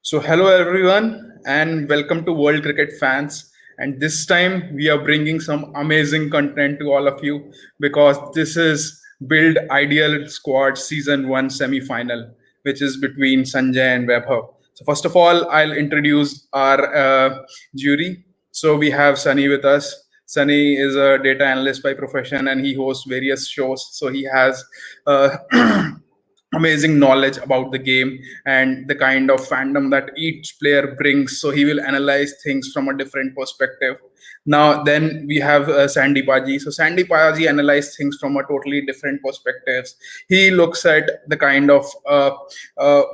So, hello everyone, and welcome to World Cricket Fans. And this time we are bringing some amazing content to all of you because this is Build Ideal Squad Season 1 semi final, which is between Sanjay and Vaibhav. So, first of all, I'll introduce our jury. So, we have Sunny with us. Sunny is a data analyst by profession and he hosts various shows. So, he has uh, amazing knowledge about the game and the kind of fandom that each player brings, so he will analyze things from a different perspective. Now then we have Sandy Paji. So Sandy Paji analyzes things from a totally different perspectives. He looks at the kind of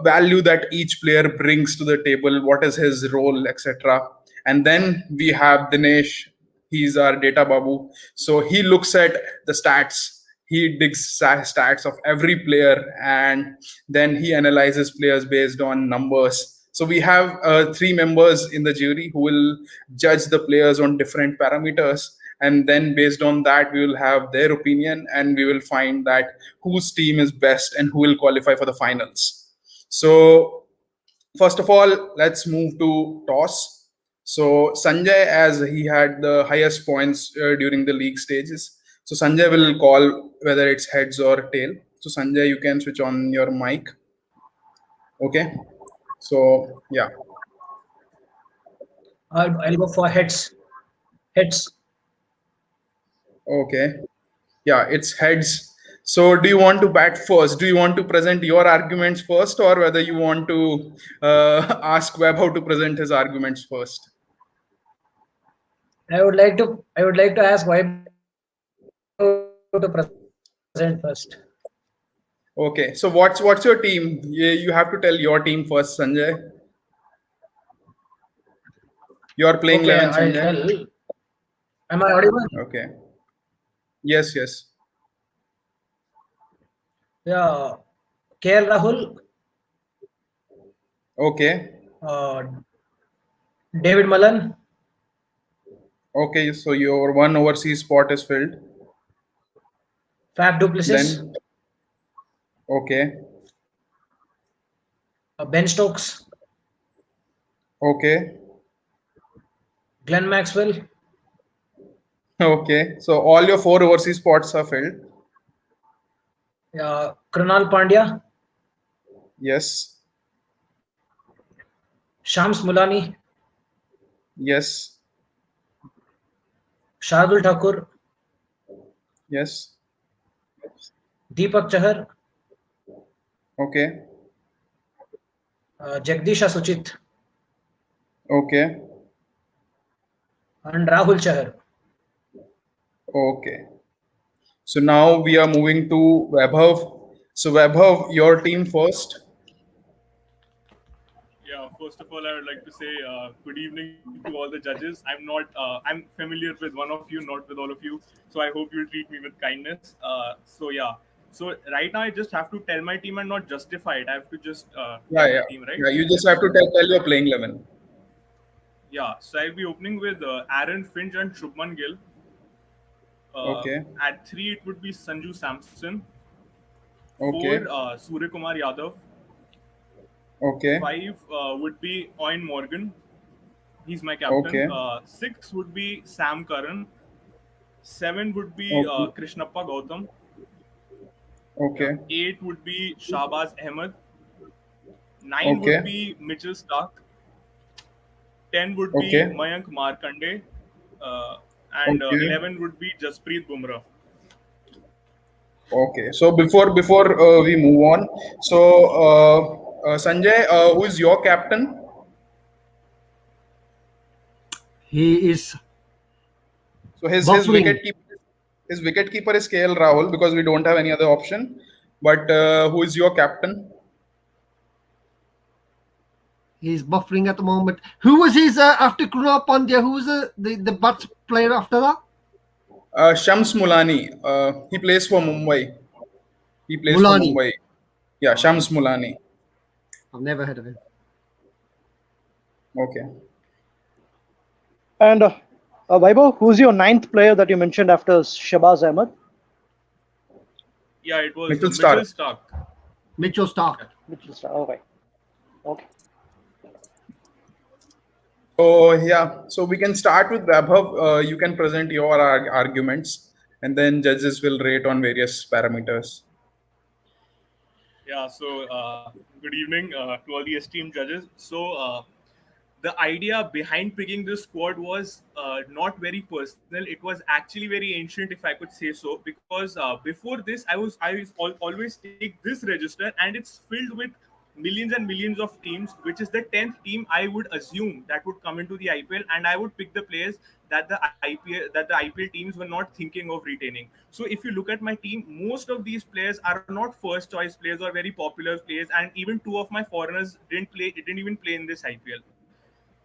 value that each player brings to the table, what is his role, etc. And then we have Dinesh. He's our data babu, so he looks at the stats. He digs stats of every player and then he analyzes players based on numbers. So we have three members in the jury who will judge the players on different parameters, and then based on that we will have their opinion and we will find that whose team is best and who will qualify for the finals. So first of all, let's move to toss. So Sanjay, as he had the highest points during the league stages, so Sanjay will call whether it's heads or tail. So Sanjay, you can switch on your mic. Okay. So yeah. I'll go for heads. Heads. Okay. Yeah, it's heads. So do you want to bat first? Do you want to present your arguments first, or whether you want to ask Webb how to present his arguments first? I would like to ask why to present first. Okay. So what's your team? You have to tell your team first, Sanjay. You're playing Okay, 11, I'll Sanjay. tell. Am I audible? Okay. Yes, yes. Yeah. KL Rahul, Okay. David Malan, Okay. So your one overseas spot is filled. Fab du Plessis, Then, okay. Ben Stokes, Okay. Glenn Maxwell, Okay. So all your four overseas spots are filled. Krunal Pandya, Yes. Shams Mulani, Yes. Shardul Thakur, Yes. Deepak Chahar, Okay. Jagdish Suchit, Okay. and Rahul Chahar. Okay. So now we are moving to Vaibhav. So Vaibhav, your team first. Yeah, first of all, I would like to say good evening to all the judges. I'm familiar with one of you, not with all of you. So I hope you'll treat me with kindness. So right now I just have to tell my team and not justify it. I have to just tell Yeah. my team, right? Yeah. You just have to tell your playing 11. Yeah. So I'll be opening with Aaron Finch and Shubman Gill. Okay. At 3, it would be Sanju Samson. Okay. 4, Surya Kumar Yadav. Okay. 5 would be Owen Morgan. He's my captain. Okay. 6 would be Sam Curran. 7 would be Okay. Krishnappa Gautam. Okay. 8 would be Shahbaz Ahmed. 9 Okay. would be Mitchell Stark. 10 would be Okay. Mayank Markande. And Okay. 11 would be Jasprit Bumrah. Okay. So before we move on, so Sanjay, who is your captain? He is So his Buffering. wicket keeper is KL Rahul because we don't have any other option. But who is your captain? He's buffering at the moment. Who was his after Krunal Pandya? Who was the bats player after that? Shams Mulani. He plays for Mumbai. He plays for Mulani. Mumbai. Yeah, Shams Mulani. I've never heard of him. Okay. And Vaibhav, who's your ninth player that you mentioned after Shahbaz Ahmed? Yeah, it was Mitchell Stark. Mitchell Stark. Mitchell Stark. All right. Okay. So yeah, so we can start with Vaibhav. You can present your arguments, and then judges will rate on various parameters. Yeah, so good evening to all the esteemed judges. So, the idea behind picking this squad was not very personal. It was actually very ancient, if I could say so, because before this, always take this register, and it's filled with millions and millions of teams, which is the 10th team I would assume that would come into the IPL, and I would pick the players that the IPL teams were not thinking of retaining. So if you look at my team, most of these players are not first choice players or very popular players, and even two of my foreigners didn't even play in this IPL.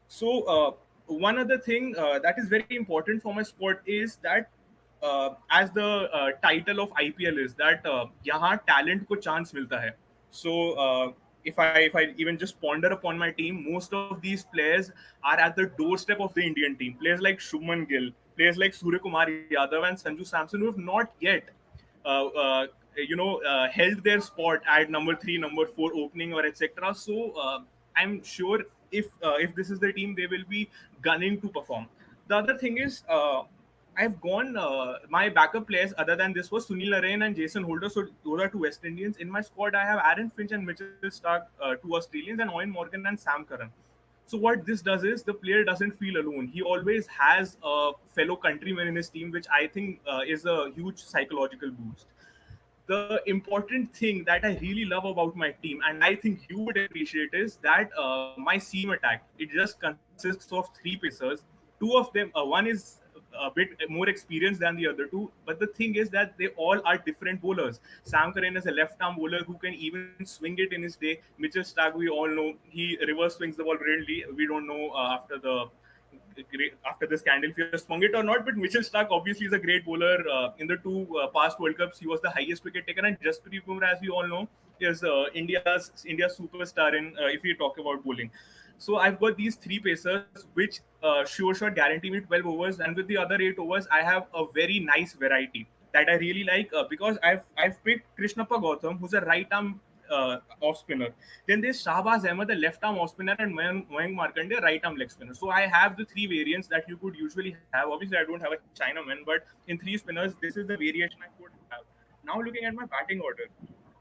So one other thing that is very important for my squad is that as the title of IPL is that यहाँ talent को chance मिलता है. So if I even just ponder upon my team, most of these players are at the doorstep of the Indian team. Players like Shubman Gill, players like Surya Kumar Yadav and Sanju Samson, who have not yet uh, uh, held their spot at number 3, number 4 opening or etc. So I'm sure if this is the team, they will be gunning to perform. The other thing is I've gone my backup players other than this was Sunil Narine and Jason Holder. So those are two West Indians. In my squad, I have Aaron Finch and Mitchell Stark, two Australians, and Owen Morgan and Sam Curran. So what this does is the player doesn't feel alone. He always has a fellow countryman in his team, which I think is a huge psychological boost. The important thing that I really love about my team, and I think you would appreciate, is that my seam attack, it just consists of three pacers. Two of them, one is a bit more experienced than the other two, but the thing is that they all are different bowlers. Sam Curran is a left-arm bowler who can even swing it in his day. Mitchell Stark, we all know, he reverse swings the ball brilliantly. We don't know after the scandal if he has swung it or not. But Mitchell Stark obviously is a great bowler. In the two past World Cups, he was the highest wicket taker, and Jasprit Bumrah, as we all know, is India's superstar in if we talk about bowling. So I've got these three pacers, which sure shot guarantee me 12 overs, and with the other 8 overs, I have a very nice variety that I really like because I've picked Krishnappa Gautam, who's a right arm off spinner. Then there's Shahbaz Ahmed, the left arm off spinner, and Mayank Markandeya, right arm leg spinner. So I have the three variants that you could usually have. Obviously, I don't have a Chinaman, but in three spinners, this is the variation I could have. Now looking at my batting order,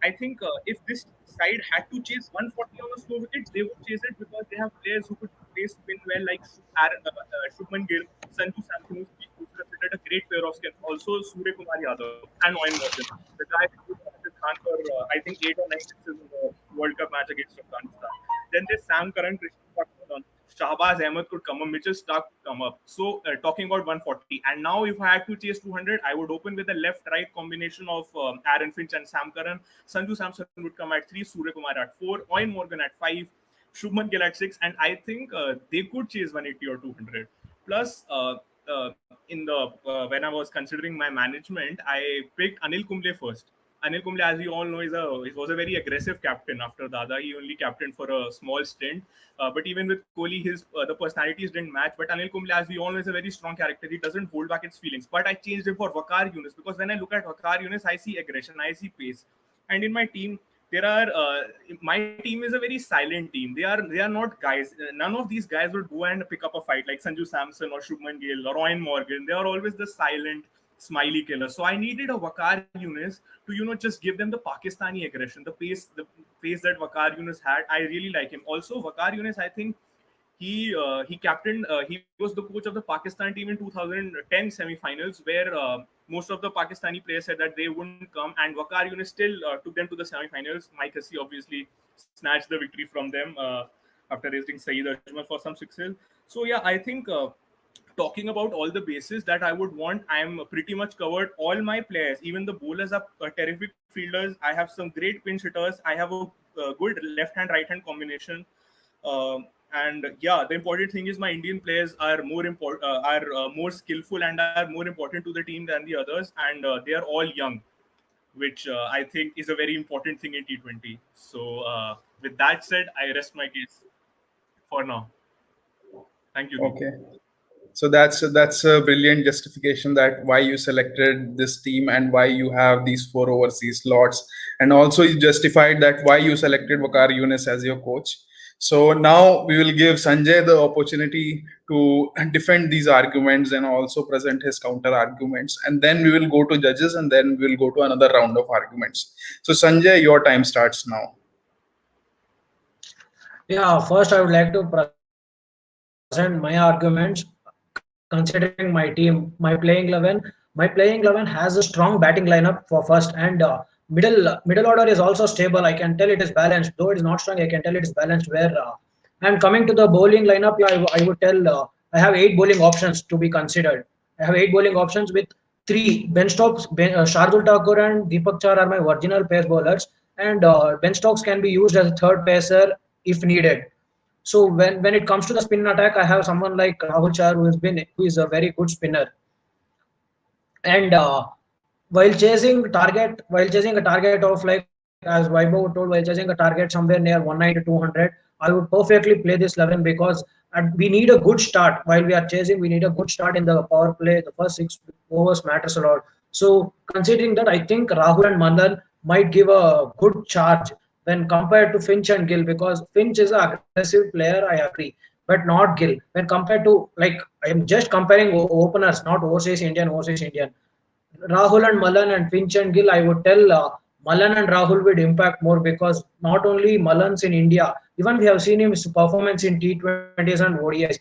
I think if this side had to chase 140 on a slow wicket, they would chase it because they have players who could play spin well, like Shubman Gill, Sanju Samson, who's considered a great player of spin. Also, Surya Kumar Yadav and Owen Morgan, the guy who put Khan for I think 8 or 9 sixes in the World Cup match against Afghanistan. Then there's Sam Curran, Shahbaz Ahmed could come up, Mitchell Stark could come up. So talking about 140, and now if I had to chase 200, I would open with a left-right combination of Aaron Finch and Sam Curran. Sanju Samson would come at 3, Surya Kumar at 4, Owen Morgan at 5, Shubman Gill at 6, and I think they could chase 180 or 200. Plus, in the when I was considering my management, I picked Anil Kumble first. Anil Kumble, as you all know, was a very aggressive captain after Dada. He only captained for a small stint. But even with Kohli, the personalities didn't match. But Anil Kumble, as we all know, is a very strong character. He doesn't hold back his feelings. But I changed him for Waqar Younis because when I look at Waqar Younis, I see aggression, I see pace. And in my team, my team is a very silent team. They are not guys. None of these guys would go and pick up a fight like Sanju Samson or Shubman Gill or Owen Morgan. They are always the silent, smiley killer. So I needed a Waqar Younis to just give them the Pakistani aggression, the pace that Waqar Younis had. I really like him. Also, Waqar Younis, I think he captained. He was the coach of the Pakistan team in 2010 semi-finals, where most of the Pakistani players said that they wouldn't come, and Waqar Younis still took them to the semi-finals. Mike Hussey obviously snatched the victory from them after raising Saeed Ajmal for some sixes. So yeah, I think. Talking about all the bases that I would want, I am pretty much covered. All my players, even the bowlers, are terrific fielders. I have some great pinch hitters. I have a good left-hand, right-hand combination. And yeah, the important thing is my Indian players are more skillful and are more important to the team than the others, and they are all young, which I think is a very important thing in T20. So with that said, I rest my case for now. Thank you. Okay. So that's a brilliant justification that why you selected this team and why you have these 4 overseas slots, and also you justified that why you selected Waqar Younis as your coach. So now we will give Sanjay the opportunity to defend these arguments and also present his counter arguments. And then we will go to judges and then we'll go to another round of arguments. So Sanjay, your time starts now. Yeah, first I would like to present my arguments considering my team, my playing 11. My playing 11 has a strong batting lineup for first, and middle order is also stable. I can tell it is balanced, though it is not strong. I can tell it is balanced. Where and coming to the bowling lineup, yeah, I would tell I have 8 bowling options to be considered. I have 8 bowling options with 3 Ben Stokes, Shardul Thakur and Deepak Char are my original pace bowlers, and Ben Stokes can be used as a third pacer if needed. So when it comes to the spin attack, I have someone like Rahul Char who is a very good spinner. And while chasing a target of, like as Vaibhav told, while chasing a target somewhere near 190 to 200, I would perfectly play this 11 because we need a good start. While we are chasing, we need a good start in the power play. The first 6 overs matters a lot. So considering that, I think Rahul and Manan might give a good charge when compared to Finch and Gill, because Finch is an aggressive player, I agree, but not Gill. When compared to, like, I am just comparing openers, not overseas Indian. Rahul and Malan and Finch and Gill, I would tell Malan and Rahul would impact more, because not only Malan's in India, even we have seen his performance in T20s and ODIs.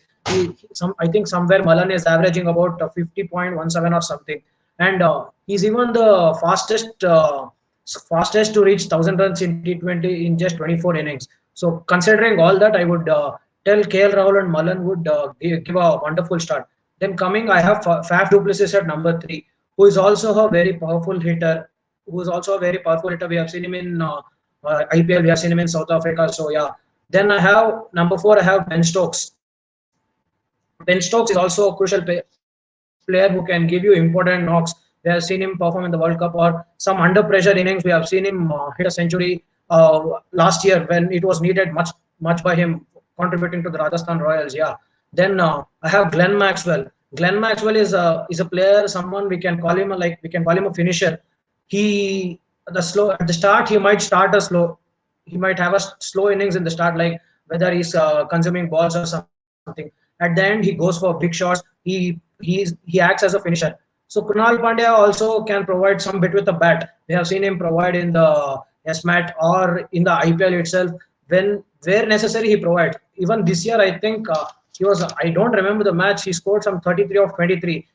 I think somewhere Malan is averaging about 50.17 or something, and he's even the fastest to reach 1,000 runs in T20 in just 24 innings. So considering all that, I would tell KL Rahul and Malan would give a wonderful start. Then coming, I have Faf du Plessis at number 3, who is also a very powerful hitter. We have seen him in IPL. We have seen him in South Africa. So yeah. Then I have number 4. I have Ben Stokes. Ben Stokes is also a crucial player who can give you important knocks. We have seen him perform in the World Cup or some under pressure innings. We have seen him hit a century last year when it was needed much by him, contributing to the Rajasthan Royals. Yeah. Then I have Glenn Maxwell. Glenn Maxwell is a player, someone we can call him a finisher. At the start he might start a slow. He might have a slow innings in the start, like whether he's consuming balls or something. At the end, he goes for big shots. He acts as a finisher. So Krunal Pandya also can provide some bit with the bat. We have seen him provide in the SMAT or in the IPL itself. Where necessary, he provides. Even this year, I think I don't remember the match. He scored some 33 of 23.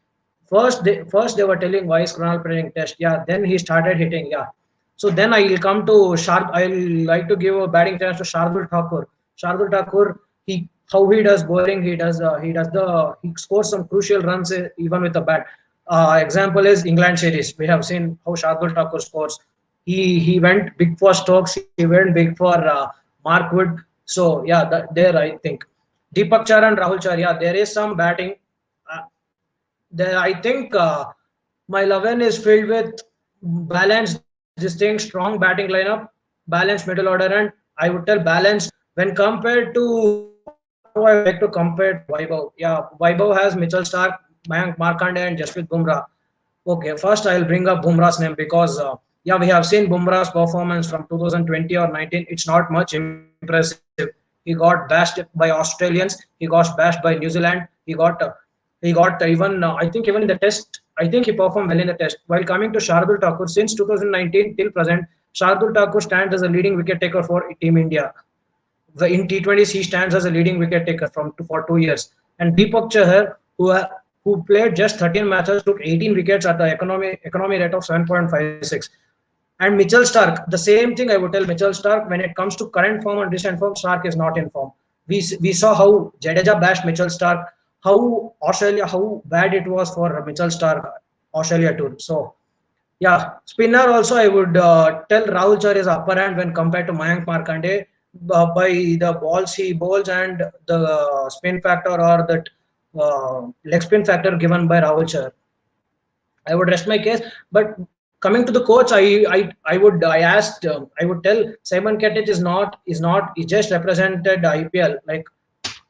First they were telling why is Krunal playing test. Yeah, then he started hitting. Yeah. So then I will come to I'll like to give a batting chance to Shardul Thakur. Shardul Thakur, how he does bowling, he scores some crucial runs even with the bat. Example is England series. We have seen how Shardul Thakur scores. He went big for Stokes. He went big for Mark Wood. So yeah, there I think Deepak Char and Rahul Char. Yeah, there is some batting. There I think my 11 is filled with balanced, distinct, strong batting lineup, balanced middle order, and I would tell balanced when compared to. I would like to compare Vaibhav. Yeah, Vaibhav has Mitchell Stark, Mayank Markande, and Jasprit Bumrah. Okay, first I'll bring up Bumrah's name because we have seen Bumrah's performance from 2020 or 19. It's not much impressive. He got bashed by Australians. He got bashed by New Zealand. He got even I think even in the test. I think he performed well in the test. While coming to Shardul Thakur, since 2019 till present, Shardul Thakur stands as a leading wicket taker for Team India. In T20s, he stands as a leading wicket taker for 2 years. And Deepak Chahar, who played just 13 matches, took 18 wickets at the economy rate of 7.56. And Mitchell Stark, the same thing I would tell Mitchell Stark. When it comes to current form and recent form, Stark is not in form. We saw how Jadeja bashed Mitchell Stark, how bad it was for Mitchell Stark, Australia tour. So yeah, spinner also I would tell Rahul Char is upper hand when compared to Mayank Markande by the balls he bowls and the spin factor or that leg spin factor given by Rahul Char. I would rest my case, but coming to the coach, I would tell Simon Ketich he just represented IPL. Like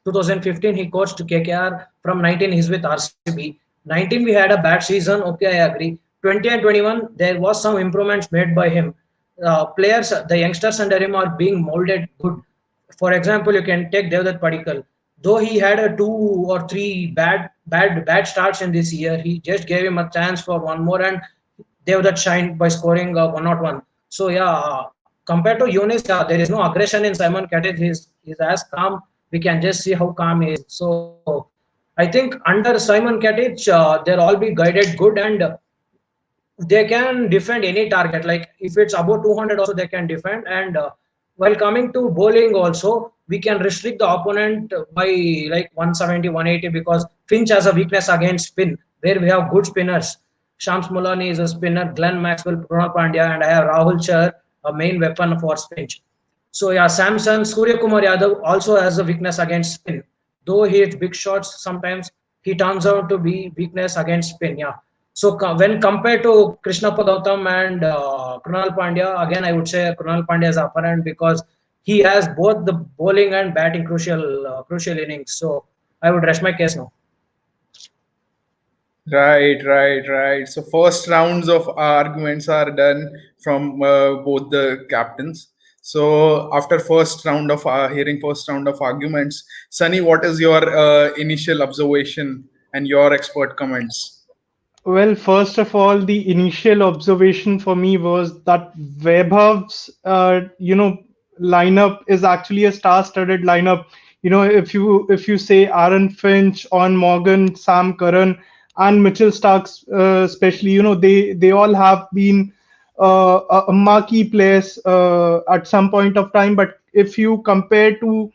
2015 he coached KKR. From 19 he's with RCB. 19 we had a bad season. Okay, I agree. 20 and 21 there was some improvements made by him. Players, the youngsters under him are being molded good. For example, you can take Devdutt Padikkal. Though he had a 2 or 3 bad starts in this year, he just gave him a chance for one more, and Devdutt shined by scoring 101. So yeah, compared to Yunis, yeah, there is no aggression in Simon Katic. He's as calm. We can just see how calm he is. So I think under Simon Katic, they'll all be guided good, and they can defend any target. Like if it's above 200 also they can defend. And while coming to bowling also, we can restrict the opponent by like 170, 180, because Finch has a weakness against spin, where we have good spinners. Shams Mulani is a spinner, Glenn Maxwell, Krunal Pandya, and I have Rahul Chahar, a main weapon for Finch. So yeah, Samson, Surya Kumar Yadav also has a weakness against spin. Though he hits big shots sometimes, he turns out to be weakness against spin. Yeah. So when compared to Krishnappa Gautam and Krunal Pandya, again I would say Krunal Pandya is upper hand, because he has both the bowling and batting crucial innings. So I would rest my case now. Right. So first rounds of arguments are done from both the captains. So after first round of hearing first round of arguments, Sunny, what is your initial observation and your expert comments? Well, first of all, the initial observation for me was that Vaibhav's, lineup is actually a star-studded lineup. If you say Aaron Finch, On Morgan, Sam Curran, and Mitchell Starks, especially, they all have been a marquee players at some point of time. But if you compare to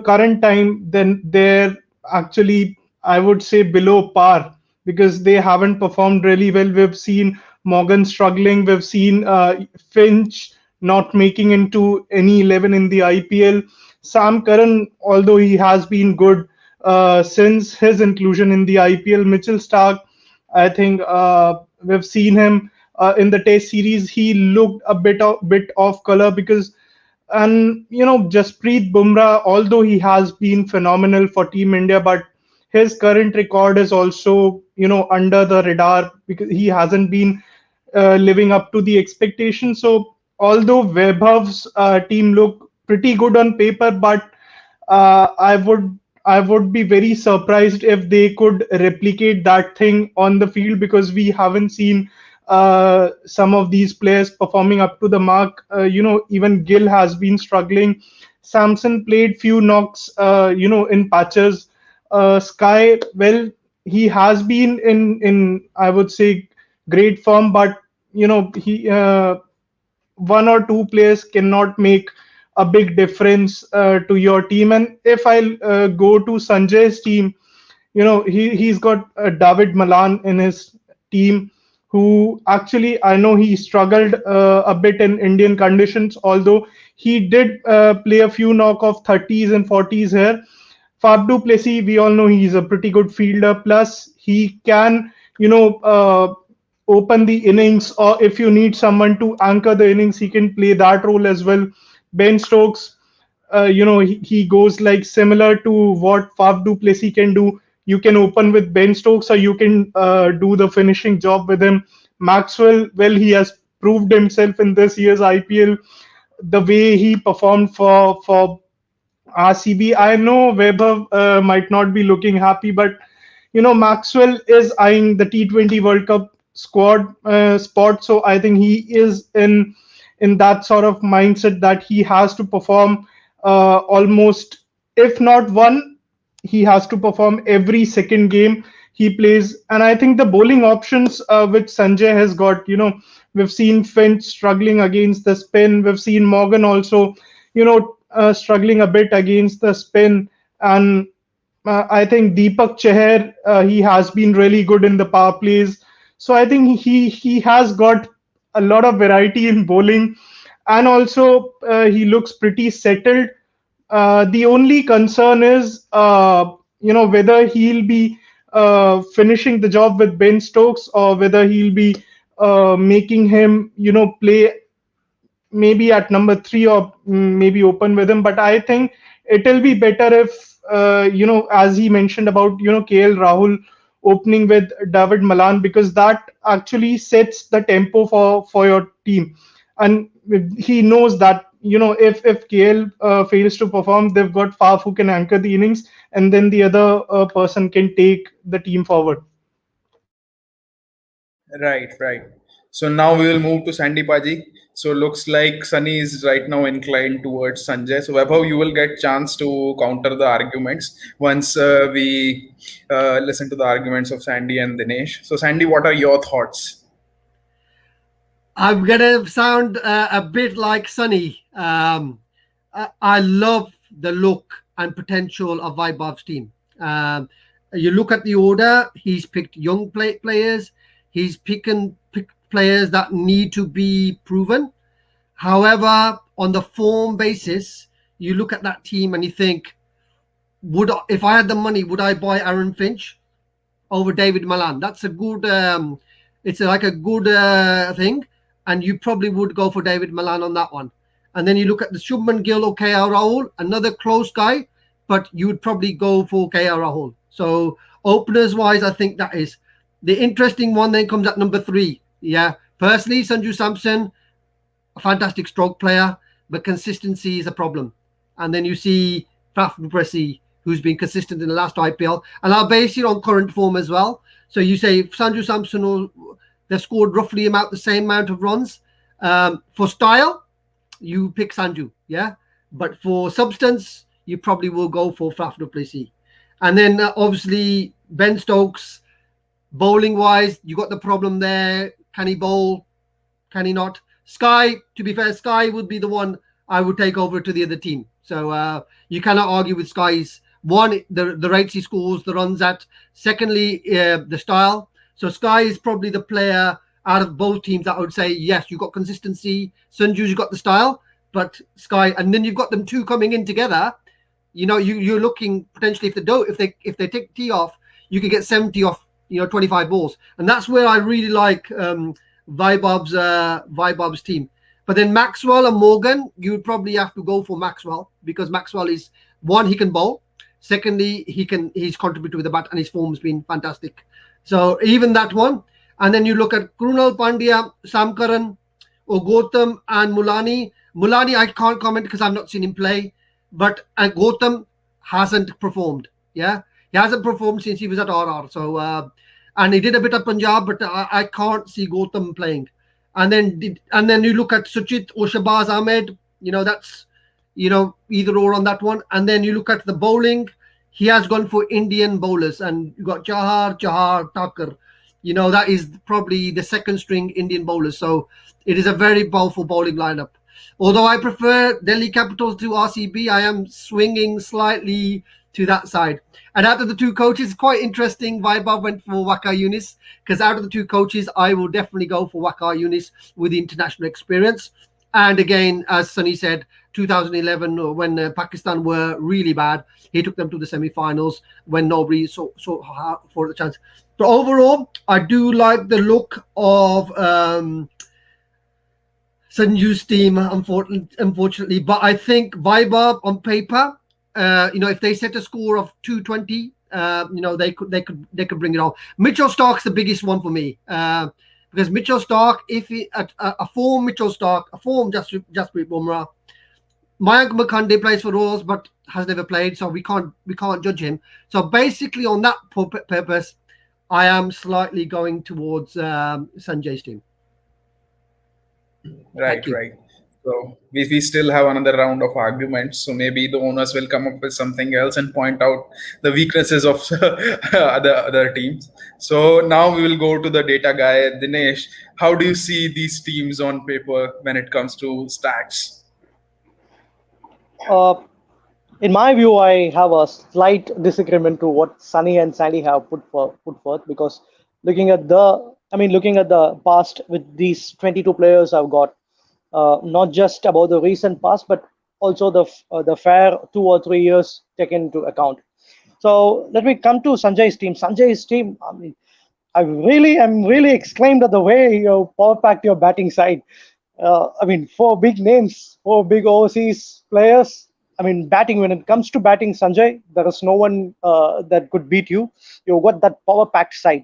current time, then they're actually, I would say, below par, because they haven't performed really well. We've seen Morgan struggling. We've seen Finch not making into any 11 in the IPL. Sam Curran, although he has been good since his inclusion in the IPL. Mitchell Stark, I think we've seen him in the Test series. He looked a bit off color, because, and Jasprit Bumrah, although he has been phenomenal for Team India, but his current record is also under the radar, because he hasn't been living up to the expectations. So although Vaibhav's team look pretty good on paper, but I would be very surprised if they could replicate that thing on the field, because we haven't seen some of these players performing up to the mark. Even Gill has been struggling. Samson played few knocks, in patches. Sky, well, he has been in I would say great form, but he one or two players cannot make a big difference to your team. And if I go to Sanjay's team, he's got David Malan in his team, who actually, I know he struggled a bit in Indian conditions, although he did play a few knock-off 30s and 40s here. Faf du Plessis, we all know he's a pretty good fielder. Plus, he can, open the innings, or if you need someone to anchor the innings, he can play that role as well. Ben Stokes, he goes like similar to what Faf du Plessis can do. You can open with Ben Stokes, or you can do the finishing job with him. Maxwell, well, he has proved himself in this year's IPL. The way he performed for RCB, I know Vaibhav might not be looking happy, but Maxwell is eyeing the T20 World Cup squad spot, so I think he is in that sort of mindset that he has to perform almost, if not one, he has to perform every second game he plays. And I think the bowling options which Sanjay has got, we've seen Finch struggling against the spin. We've seen Morgan also, struggling a bit against the spin. And I think Deepak Chahar, he has been really good in the power plays. So I think he has got a lot of variety in bowling, and also he looks pretty settled. The only concern is, whether he'll be finishing the job with Ben Stokes, or whether he'll be making him, play maybe at number 3, or maybe open with him. But I think it'll be better if, as he mentioned about, KL Rahul opening with David Malan, because that actually sets the tempo for your team. And he knows that, if KL fails to perform, they've got Faf who can anchor the innings, and then the other person can take the team forward. Right, right. So now we will move to Sandy Paji. So looks like Sunny is right now inclined towards Sanjay. So Vaibhav, you will get chance to counter the arguments once we listen to the arguments of Sandy and Dinesh. So Sandy, what are your thoughts? I'm gonna sound a bit like Sunny. I love the look and potential of Vaibhav's team. You look at the order; he's picked young players. He's picked players that need to be proven. However, on the form basis, you look at that team and you think, if I had the money, would I buy Aaron Finch over David Malan? That's a good. It's like a good thing, and you probably would go for David Malan on that one. And then you look at the Shubman Gill or KL Rahul, another close guy, but you would probably go for KL Rahul. So openers wise, I think that is the interesting one. Then comes at number 3. Yeah, personally, Sanju Samson, a fantastic stroke player, but consistency is a problem. And then you see Faf du Plessis, who's been consistent in the last IPL, and I'll base it on current form as well. So you say Sanju Samson, they've scored roughly about the same amount of runs. For style, you pick Sanju, yeah. But for substance, you probably will go for Faf du Plessis. And then obviously Ben Stokes, bowling wise, you got the problem there. Can he bowl? Can he not? Sky, to be fair, Sky would be the one I would take over to the other team. So you cannot argue with Sky's one, the rates he scores, the runs at. Secondly, the style. So Sky is probably the player out of both teams that I would say, yes, you've got consistency. Sanju's got the style, but Sky, and then you've got them two coming in together. You're looking potentially if they take tee off, you could get 70 off 25 balls, and that's where I really like Vaibhav's team. But then Maxwell and Morgan, you would probably have to go for Maxwell, because Maxwell is one, he can bowl. Secondly, he's contributed with the bat and his form's been fantastic. So even that one. And then you look at Krunal Pandya, Sam Curran, or Gautam and Mulani. Mulani, I can't comment because I've not seen him play. But Gautam hasn't performed. Yeah, he hasn't performed since he was at RR. So and he did a bit of Punjab, but I can't see Gautam playing. And then you look at Suchit or Shabazz Ahmed. That's either or on that one. And then you look at the bowling. He has gone for Indian bowlers, and you got Chahar, Thakur. That is probably the second string Indian bowlers. So it is a very powerful bowling lineup. Although I prefer Delhi Capitals to RCB, I am swinging slightly to that side. And out of the two coaches, quite interesting, Vaibhav went for Waqar Younis, because out of the two coaches, I will definitely go for Waqar Younis with the international experience. And again, as Sunny said, 2011, when Pakistan were really bad, he took them to the semi-finals when nobody saw for the chance. But overall, I do like the look of Sanju's team, unfortunately. But I think Vaibhav on paper, if they set a score of 220, they could bring it on. Mitchell Stark's the biggest one for me, because Mitchell Stark, a form Jasprit Bumrah, Mayank Makhande plays for Royals but has never played, so we can't judge him. So basically, on that purpose, I am slightly going towards Sanjay's team. Right. So we still have another round of arguments. So maybe the owners will come up with something else and point out the weaknesses of other teams. So now we will go to the data guy, Dinesh. How do you see these teams on paper when it comes to stats? In my view, I have a slight disagreement to what Sunny and Sandy have put forth, because looking at the past with these 22 players I've got, not just about the recent past, but also the fair 2 or 3 years taken into account. So let me come to Sanjay's team. Sanjay's team, I'm really exclaimed at the way you power packed your batting side. 4 big names, 4 big overseas players. Batting, when it comes to batting, Sanjay, there is no one that could beat you. You've got that power packed side.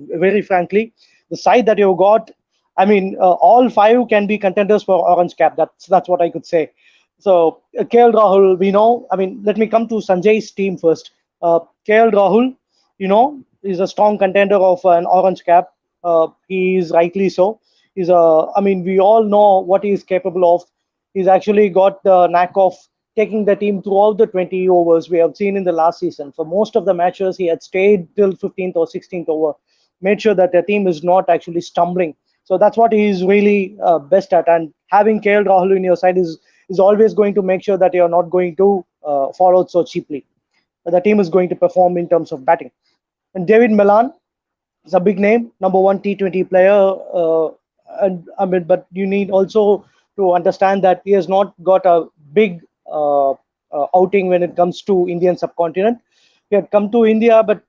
Very frankly, the side that you've got, I mean, all five can be contenders for orange cap. That's what I could say. So KL Rahul, we know. I mean, let me come to Sanjay's team first. KL Rahul, is a strong contender of an orange cap. He is rightly so. He's a. I mean, we all know what he is capable of. He's actually got the knack of taking the team throughout the 20 overs we have seen in the last season. For most of the matches, he had stayed till 15th or 16th over, made sure that the team is not actually stumbling. So that's what he is really best at. And having KL Rahul in your side is always going to make sure that you're not going to fall out so cheaply. The team is going to perform in terms of batting. And David Milan is a big name, number one T20 player. And I mean, but you need also to understand that he has not got a big outing when it comes to Indian subcontinent. He had come to India, but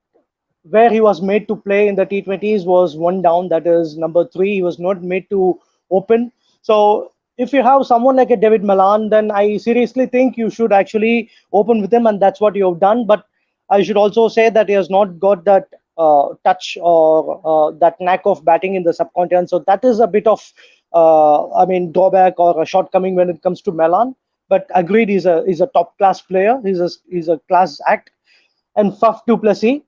where he was made to play in the T20s was one down, that is number 3. He was not made to open. So if you have someone like a David Milan, then I seriously think you should actually open with him, and that's what you have done. But I should also say that he has not got that touch or that knack of batting in the subcontinent. So that is a bit of, drawback or a shortcoming when it comes to Milan. But agreed, he's a top class player. He's a class act. And Faf du Plessis,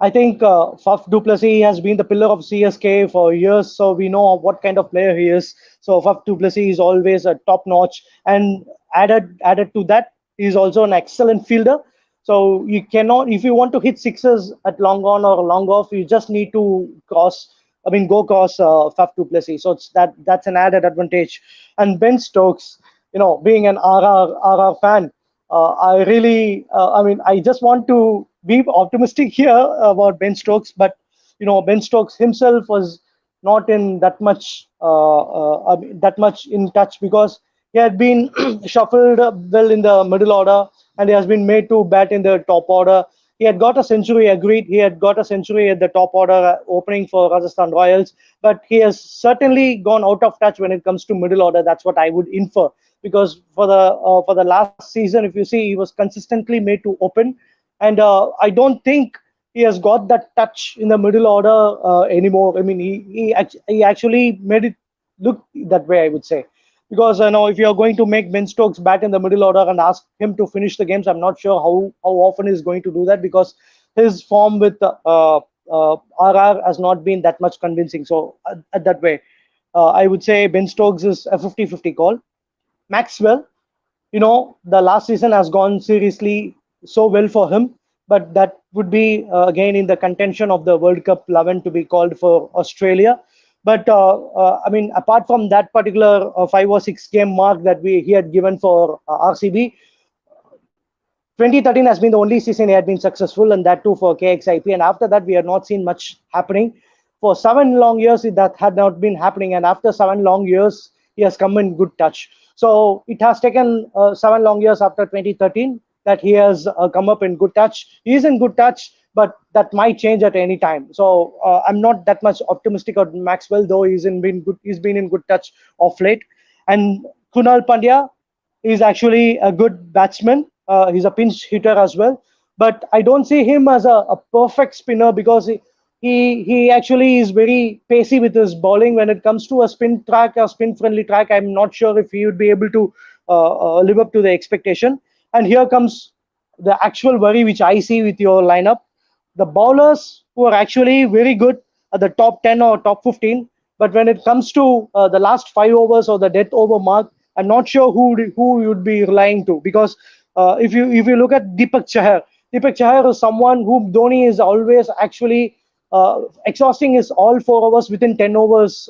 I think Faf du Plessis has been the pillar of CSK for years, so we know what kind of player he is. So Faf du Plessis is always a top notch, and added to that, he's also an excellent fielder. So you cannot, if you want to hit sixes at long on or long off, you just need to go cross Faf du Plessis. So that's an added advantage. And Ben Stokes, being an RR fan, I just want to be optimistic here about Ben Stokes, but Ben Stokes himself was not in that much in touch, because he had been shuffled well in the middle order, and he has been made to bat in the top order. He had got a century, agreed. He had got a century at the top order opening for Rajasthan Royals, but he has certainly gone out of touch when it comes to middle order. That's what I would infer, because for the last season, if you see, he was consistently made to open, and I don't think he has got that touch in the middle order anymore. I mean, he actually made it look that way, I would say, because if you're going to make Ben Stokes bat in the middle order and ask him to finish the games, I'm not sure how often he's going to do that, because his form with RR has not been that much convincing. So at that way, I would say Ben Stokes is a 50-50 call. Maxwell, the last season has gone seriously so well for him, but that would be again in the contention of the World Cup 11 to be called for Australia. But apart from that particular 5 or 6 game mark that he had given for RCB, 2013 has been the only season he had been successful, and that too for KXIP. And after that, we had not seen much happening. For 7 long years, that had not been happening. And after 7 long years, he has come in good touch. So it has taken 7 long years after 2013 that he has come up in good touch. He is in good touch, but that might change at any time. So I'm not that much optimistic of Maxwell, though he's been in good touch of late. And Kunal Pandya is actually a good batsman. He's a pinch hitter as well, but I don't see him as a perfect spinner, because he actually is very pacey with his bowling. When it comes to a spin track or spin friendly track, I'm not sure if he would be able to live up to the expectation. And here comes the actual worry which I see with your lineup. The bowlers who are actually very good at the top 10 or top 15, but when it comes to the last 5 overs or the death over mark, I'm not sure who you would be relying to, because if you look at Deepak Chahar is someone whom Dhoni is always actually exhausting his all 4 overs within 10 overs,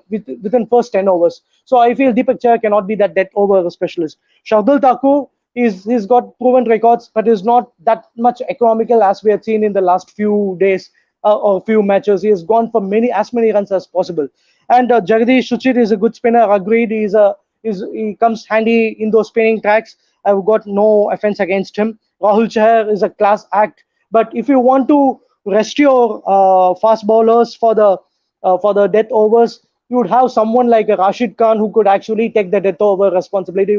within first 10 overs. So I feel Deepak Chahar cannot be that death over specialist. Shardul Thakur, he's got proven records, but is not that much economical as we had seen in the last few days or few matches. He has gone for as many runs as possible. And Jagadish Shuchit is a good spinner. Agreed, he comes handy in those spinning tracks. I've got no offense against him. Rahul Chahar is a class act. But if you want to rest your fast bowlers for the death overs, you would have someone like a Rashid Khan who could actually take the death over responsibility.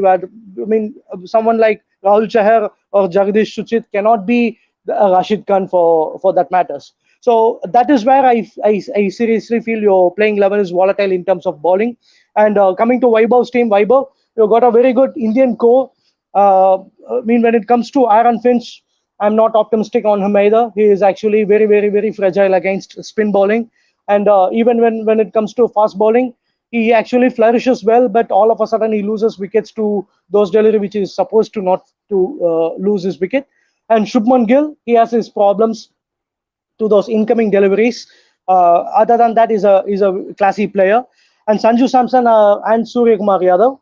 Someone like Rahul Chahar or Jagadish Shuchit cannot be Rashid Khan for that matters. So that is where I seriously feel your playing 11 is volatile in terms of bowling. And coming to Vaibhav's team, Vaibhav, you've got a very good Indian core. I mean, when it comes to Aaron Finch, I'm not optimistic on him either. He is actually very, very, very fragile against spin bowling. And even when it comes to fast bowling, he actually flourishes well, but all of a sudden he loses wickets to those delivery which is supposed to not to lose his wicket. And Shubman Gill, he has his problems to those incoming deliveries. Other than that, is a classy player. And Sanju Samson and Surya Kumar Yadav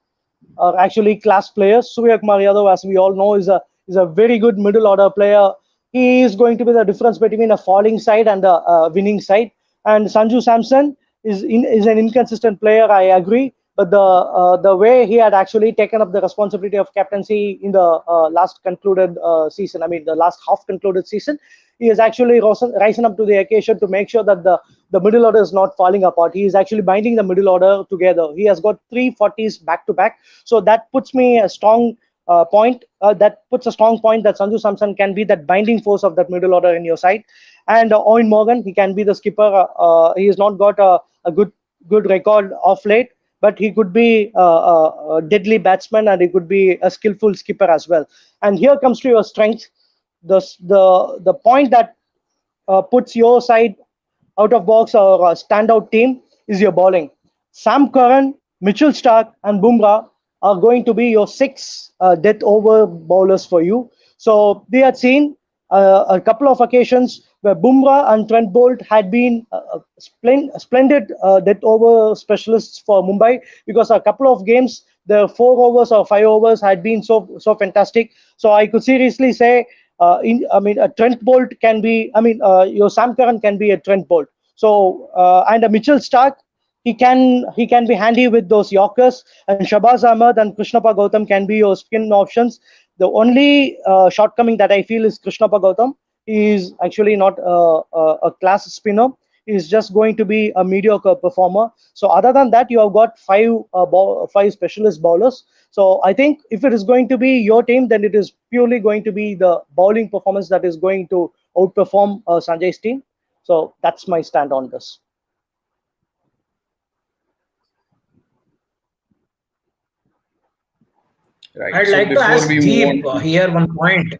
are actually class players. Surya Kumar Yadav, as we all know, is a very good middle order player. He is going to be the difference between a falling side and a winning side. And Sanju Samson is an inconsistent player. I agree, but the way he had actually taken up the responsibility of captaincy in the last concluded season, I mean the last half concluded season, he has actually risen up to the occasion to make sure that the middle order is not falling apart. He is actually binding the middle order together. He has got 340s back to back, so that puts me a strong point. That puts a strong point that Sanju Samson can be that binding force of that middle order in your side. And Owen Morgan, he can be the skipper. He has not got a good record of late, but he could be a deadly batsman and he could be a skillful skipper as well. And here comes to your strength. The point that puts your side out of box or a standout team is your bowling. Sam Curran, Mitchell Starc, and Bumrah are going to be your 6 death over bowlers for you. So we had seen a couple of occasions where Bumrah and Trent Bolt had been splendid death over specialists for Mumbai, because a couple of games, the 4 overs or 5 overs had been so fantastic. So I could seriously say, a Trent Bolt can be, your Sam Curran can be a Trent Bolt. So and a Mitchell Starc, he can be handy with those Yorkers, and Shabaz Ahmed and Krishnappa Gautam can be your spin options. The only shortcoming that I feel is Krishnappa Gautam. He is actually not a class spinner. He is just going to be a mediocre performer. So other than that, you have got 5 specialist bowlers. So I think if it is going to be your team, then it is purely going to be the bowling performance that is going to outperform Sanjay's team. So that's my stand on this. Right. I'd So like to before ask we move Deep on, here one point.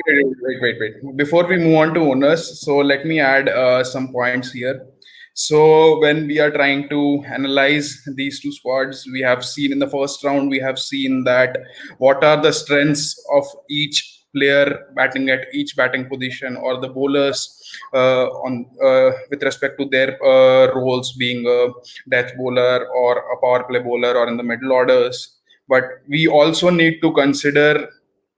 wait. Before we move on to owners, so let me add some points here. So when we are trying to analyze these two squads, we have seen in the first round, we have seen that what are the strengths of each player batting at each batting position, or the bowlers on with respect to their roles, being a death bowler or a power play bowler or in the middle orders. But we also need to consider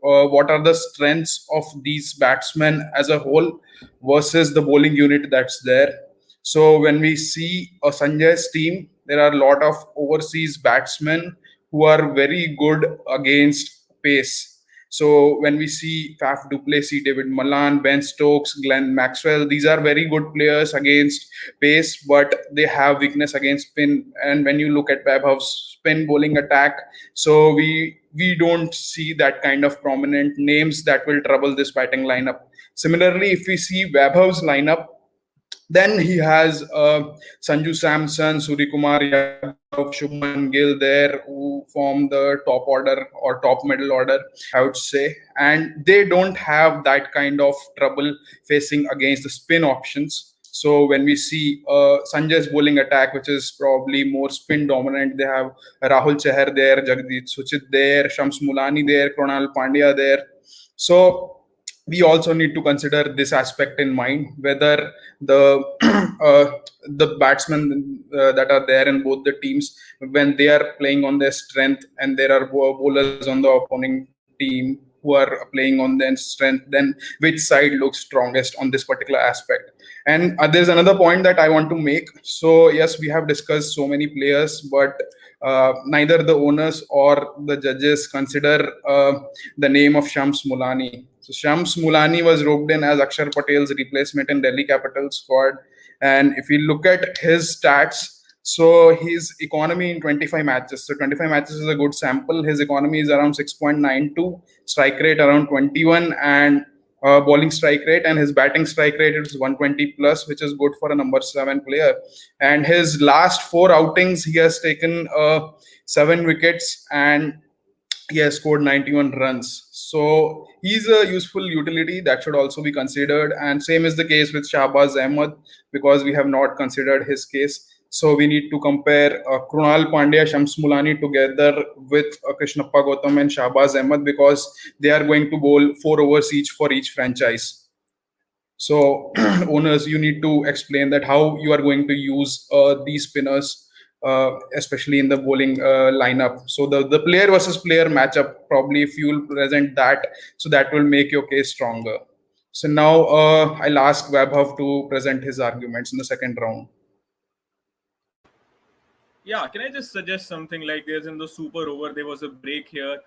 what are the strengths of these batsmen as a whole versus the bowling unit that's there. So when we see a Sanjay's team, there are a lot of overseas batsmen who are very good against pace. So when we see Faf du Plessis, David Malan, Ben Stokes, Glenn Maxwell, these are very good players against pace, but they have weakness against spin. And when you look at Vaibhav's spin bowling attack, so we don't see that kind of prominent names that will trouble this batting lineup. Similarly, if we see Vaibhav's lineup, then he has Sanju Samson, Suryakumar Yadav, Shubman Gill there, who form the top order or top middle order, I would say. And they don't have that kind of trouble facing against the spin options. So when we see Sanjay's bowling attack, which is probably more spin dominant, they have Rahul Chahar there, Jagdeep Suchit there, Shams Mulani there, Kronal Pandya there. So we also need to consider this aspect in mind, whether the the batsmen that are there in both the teams, when they are playing on their strength, and there are bowlers on the opposing team who are playing on their strength, then which side looks strongest on this particular aspect. And there's another point that I want to make. So yes, we have discussed so many players, but neither the owners or the judges consider the name of Shams Mulani. So Shams Mulani was roped in as Akshar Patel's replacement in Delhi Capitals squad. And if you look at his stats, so his economy in 25 matches. So 25 matches is a good sample. His economy is around 6.92, strike rate around 21, and bowling strike rate, and his batting strike rate is 120 plus, which is good for a number 7 player. And his last 4 outings, he has taken 7 wickets and he has scored 91 runs. So he's a useful utility that should also be considered. And same is the case with Shahbaz Ahmed, because we have not considered his case. So we need to compare Krunal Pandya, Shams Mulani together with Krishnappa Gautam and Shahbaz Ahmed, because they are going to bowl 4 overs each for each franchise. So owners, you need to explain that how you are going to use these spinners, especially in the bowling lineup. So the player versus player matchup, probably if you will present that, so that will make your case stronger. So now I'll ask Vaibhav to present his arguments in the second round. Yeah, can I just suggest something like there's in the super over, there was a break here.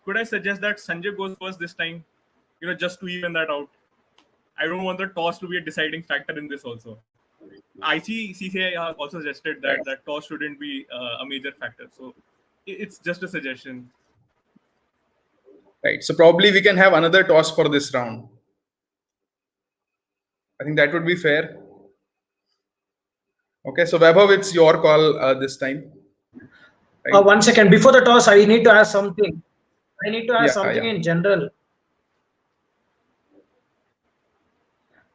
Could I suggest that Sanjay goes first this time? Just to even that out. I don't want the toss to be a deciding factor in this also. ICCI also suggested that toss shouldn't be a major factor. So it's just a suggestion. Right. So probably we can have another toss for this round. I think that would be fair. Okay, so Vaibhav, it's your call this time. Right. 1 second. Before the toss, I need to ask something. In general.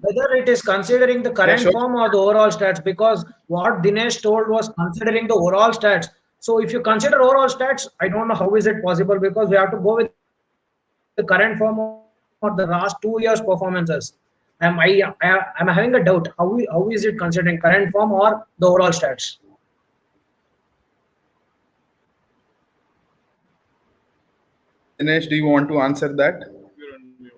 Whether it is considering the current form or the overall stats, because what Dinesh told was considering the overall stats. So if you consider overall stats, I don't know how is it possible, because we have to go with the current form or the last 2 years performances. I'm having a doubt. How is it considering current form or the overall stats? Dinesh, do you want to answer that? You're on mute.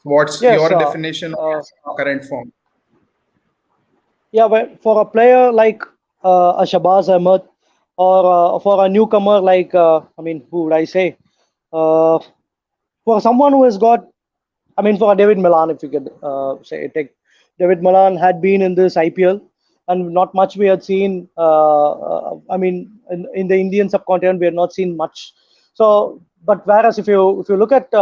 What's your definition of current form? Yeah, but for a player like a Shahbaz Ahmed, or for a newcomer like, who would I say? For someone who has got, for David Milan, if you could take David Milan had been in this IPL, and not much we had seen. In the Indian subcontinent, we had not seen much. So, but whereas if you look at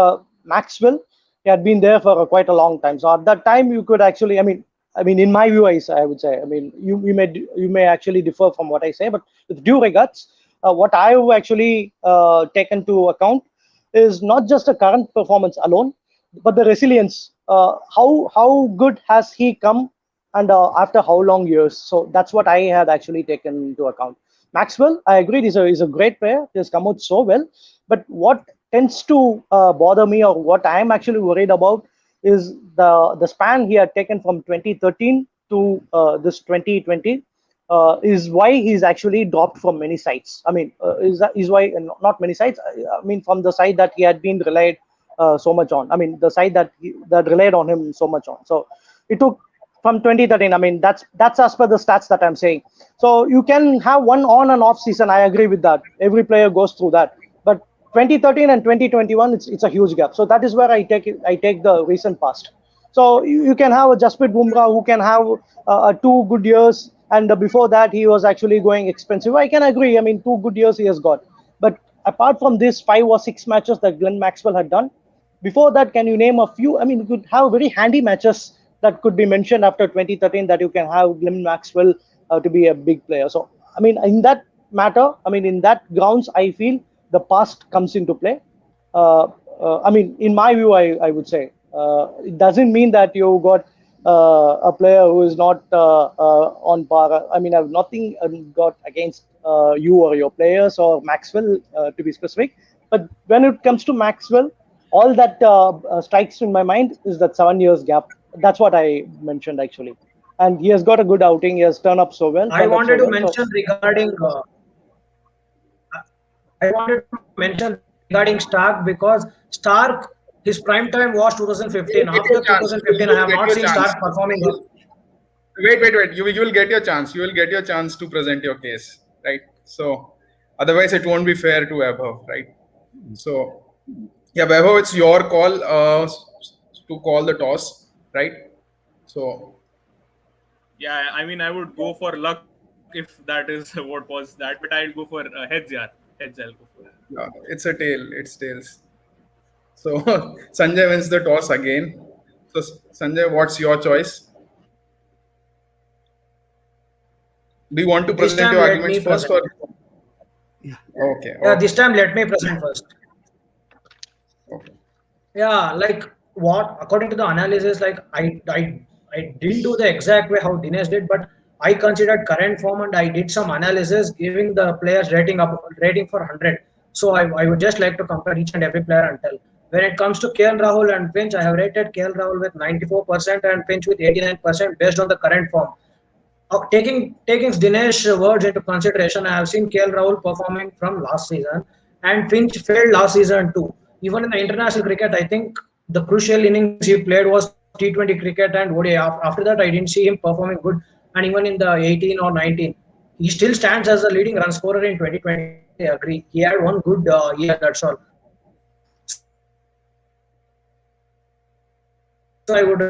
Maxwell, he had been there for quite a long time. So at that time, you could actually, in my view, I would say, you may actually differ from what I say, but with due regards, what I have actually taken to account is not just the current performance alone, but the resilience. How good has he come, and after how long years? So that's what I had actually taken into account. Maxwell, I agree, is a great player. He has come out so well, but what tends to bother me, or what I am actually worried about, is the span he had taken from 2013 to this 2020. Is why he's actually dropped from many sites. Is why not many sites. From the side that he had been relied so much on. The side that relied on him so much on. So it took from 2013. That's as per the stats that I'm saying. So you can have one on and off season. I agree with that. Every player goes through that. But 2013 and 2021, it's a huge gap. So that is where I take the recent past. So you can have a Jasprit Bumrah who can have 2 good years, and before that he was actually going expensive. I can agree. 2 good years he has got. But apart from this 5 or 6 matches that Glenn Maxwell had done, before that, can you name a few? You could have very handy matches that could be mentioned after 2013 that you can have Glenn Maxwell to be a big player. So in that matter, in that grounds, I feel the past comes into play. In my view, I would say it doesn't mean that you got a player who is not on par. I have nothing got against you or your players or Maxwell to be specific. But when it comes to Maxwell, all that strikes in my mind is that 7 years gap. That's what I mentioned actually. And he has got a good outing. He has turned up so well. I wanted to mention regarding Stark, because Stark, his prime time was 2015. After 2015, I have not seen Stark performing well. Wait. You will get your chance. You will get your chance to present your case, right? So otherwise, it won't be fair to Vaibhav, right? So yeah, Vaibhav, it's your call to call the toss, right? So yeah, I would go for luck if that is what was that, but I'll go for heads. Yeah, heads. I'll go for. it's a tail. It's tails. So Sanjay wins the toss again. So Sanjay, what's your choice? Do you want to This present time your let arguments me first, present. or Yeah. okay, Yeah, okay, this time let me present first. okay. Yeah, like what according to the analysis, like I didn't do the exact way how Dinesh did, but I considered current form and I did some analysis giving the players rating for 100. So I would just like to compare each and every player and tell. When it comes to KL Rahul and Finch, I have rated KL Rahul with 94% and Finch with 89% based on the current form. Taking Dinesh words into consideration, I have seen KL Rahul performing from last season, and Finch failed last season too. Even in the international cricket, I think the crucial innings he played was T20 cricket and ODI. After that, I didn't see him performing good, and even in the 18 or 19, he still stands as the leading run scorer in 2020. I agree. He had one good year. That's all. So I would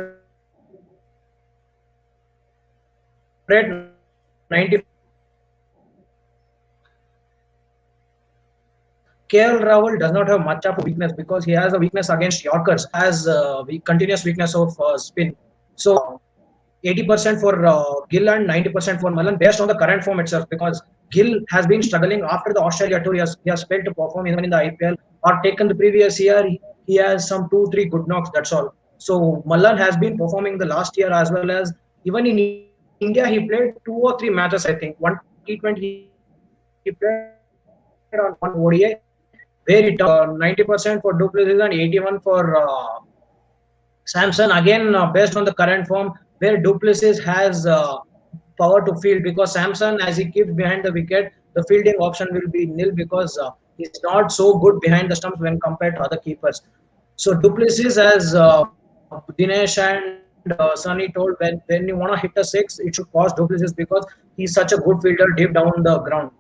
rate 90. KL Rahul does not have much of a weakness because he has a weakness against Yorkers, has continuous weakness of spin. So 80% for Gill and 90% for Malan based on the current form itself, because Gill has been struggling after the Australia tour. He has failed to perform even in the IPL or taken the previous year. He has some 2-3 good knocks. That's all. So Malan has been performing the last year as well as even in India. He played 2 or 3 matches. I think one T20 he played on one ODI where he took 90% for Duplessis and 81 for Samson. Again, based on the current form, where Duplessis has power to field, because Samson, as he keeps behind the wicket, the fielding option will be nil because he's not so good behind the stumps when compared to other keepers. So Duplessis, as Dinesh and Sunny told, when you want to hit a six, it should cross Duplessis because he's such a good fielder deep down the ground.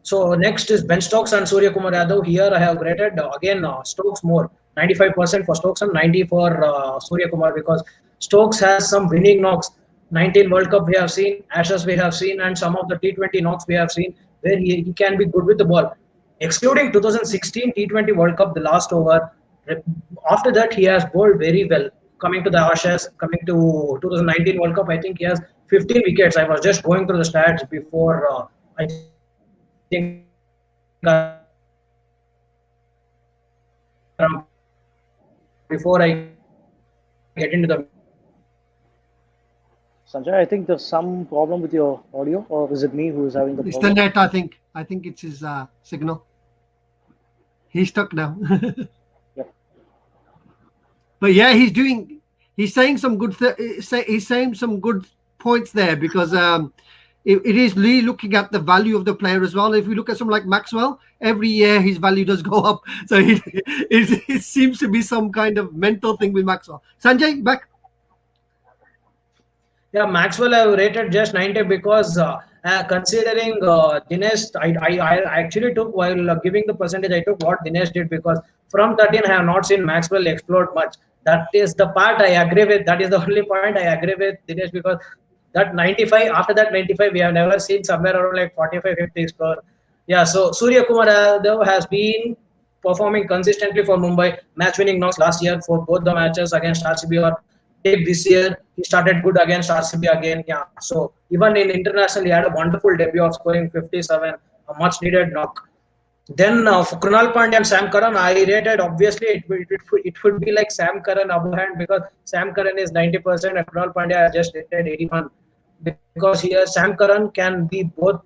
So next is Ben Stokes and Surya Kumar Yadav. Here I have rated again Stokes more, 95% for Stokes and 90 for Surya Kumar, because Stokes has some winning knocks. 19 World Cup we have seen, Ashes we have seen, and some of the T20 knocks we have seen where he can be good with the ball. Excluding 2016 T20 World Cup, the last over, after that he has bowled very well. Coming to the Ashes, coming to 2019 World Cup, I think he has 15 wickets. I was just going through the stats before. I think before I get into the Sanjay, I think there's some problem with your audio, or is it me who is having the It's the problem? net, I think. I think it's his signal. He's stuck now. Yep. But yeah, he's saying some good he's saying some good points there, because it is really looking at the value of the player as well. If we look at someone like Maxwell, every year his value does go up. So it seems to be some kind of mental thing with Maxwell. Sanjay, back. Yeah, Maxwell I rated just 90 because considering Dinesh, I actually took, while giving the percentage, I took what Dinesh did, because from 13 I have not seen Maxwell explode much. That is the part I agree with. That is the only point I agree with Dinesh, because that 95, after that 95, we have never seen somewhere around like 45, 50 score. Yeah, so Surya Kumar Yadav has been performing consistently for Mumbai, match winning knocks last year for both the matches against RCB or take this year. He started good against RCB again. Yeah, so even in international, he had a wonderful debut of scoring 57, a much needed knock. Then for Krunal Pandya and Sam Curran, I rated, obviously it would be like Sam Curran above hand, because Sam Curran is 90% and Krunal Pandya has just rated 81, because here Sam Curran can be both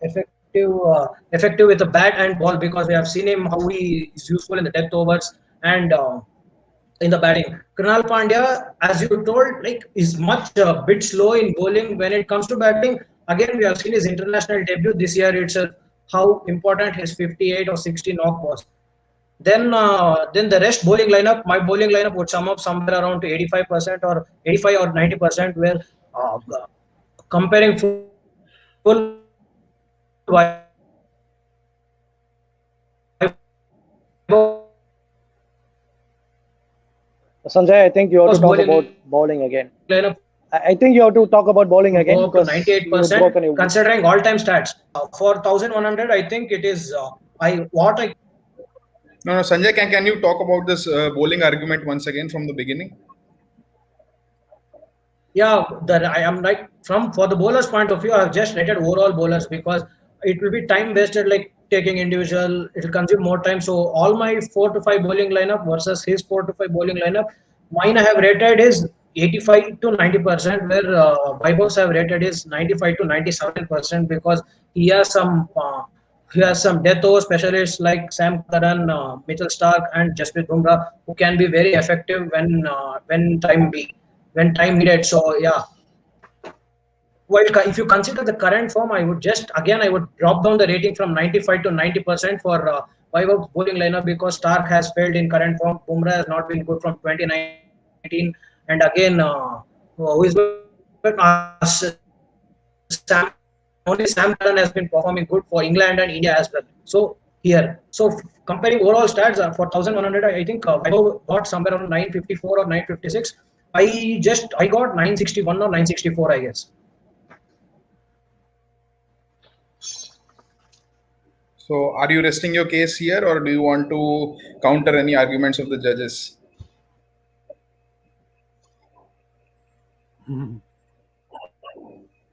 effective with the bat and ball, because we have seen him how he is useful in the death overs and in the batting. Krunal Pandya, as you told, like is much bit slow in bowling when it comes to batting. Again, we have seen his international debut this year itself, how important his 58 or 60 knock was. Then the rest bowling lineup, my bowling lineup would sum up somewhere around to 85% or 85 or 90%, where uh, comparing full Sanjay, I think you have to talk bowling about bowling again. lineup I think you have to talk about bowling go again up to because you broke 98%, on your. considering all-time stats. For 1100, I think it is. I what I No, no, Sanjay, can you talk about this bowling argument once again from the beginning? Yeah, that I am like from for the bowlers point of view, I've just rated overall bowlers because it will be time wasted like taking individual, it will consume more time. So all my 4 to 5 bowling lineup versus his 4 to 5 bowling lineup, mine I have rated is 85 to 90%, where Vaibhav's have rated is 95 to 97% because he has some death over specialists like Sam Curran, Mitchell Stark, and Jasprit Bumrah, who can be very effective when time needed. So yeah, well, if you consider the current form, I would drop down the rating from 95 to 90% for Vaibhav's bowling lineup because Stark has failed in current form. Bumrah has not been good from 2019, and again, who is Sam? Only Sam Curran has been performing good for England and India as well. So here, comparing overall stats for 1100, I think Vaibhav got somewhere around 954 or 956. I got 961 or 964, I guess. So, are you resting your case here, or do you want to counter any arguments of the judges?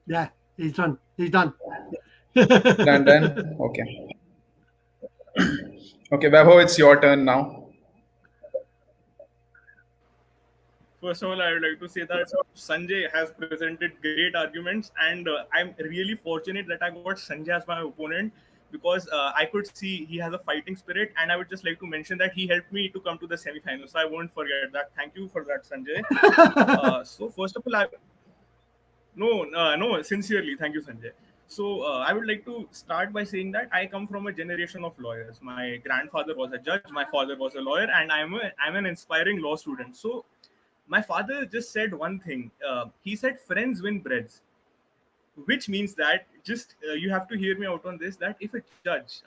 Yeah, he's done. He's done. Done. Okay. Okay, Vaibhav, it's your turn now. First of all, I would like to say that Sanjay has presented great arguments, and I'm really fortunate that I got Sanjay as my opponent because I could see he has a fighting spirit, and I would just like to mention that he helped me to come to the semi-finals. So I won't forget that. Thank you for that, Sanjay. So first of all, no, sincerely, thank you, Sanjay. So I would like to start by saying that I come from a generation of lawyers. My grandfather was a judge, my father was a lawyer, and I'm an inspiring law student. So my father just said one thing. He said, "Friends win breads," which means that just you have to hear me out on this. That if a judge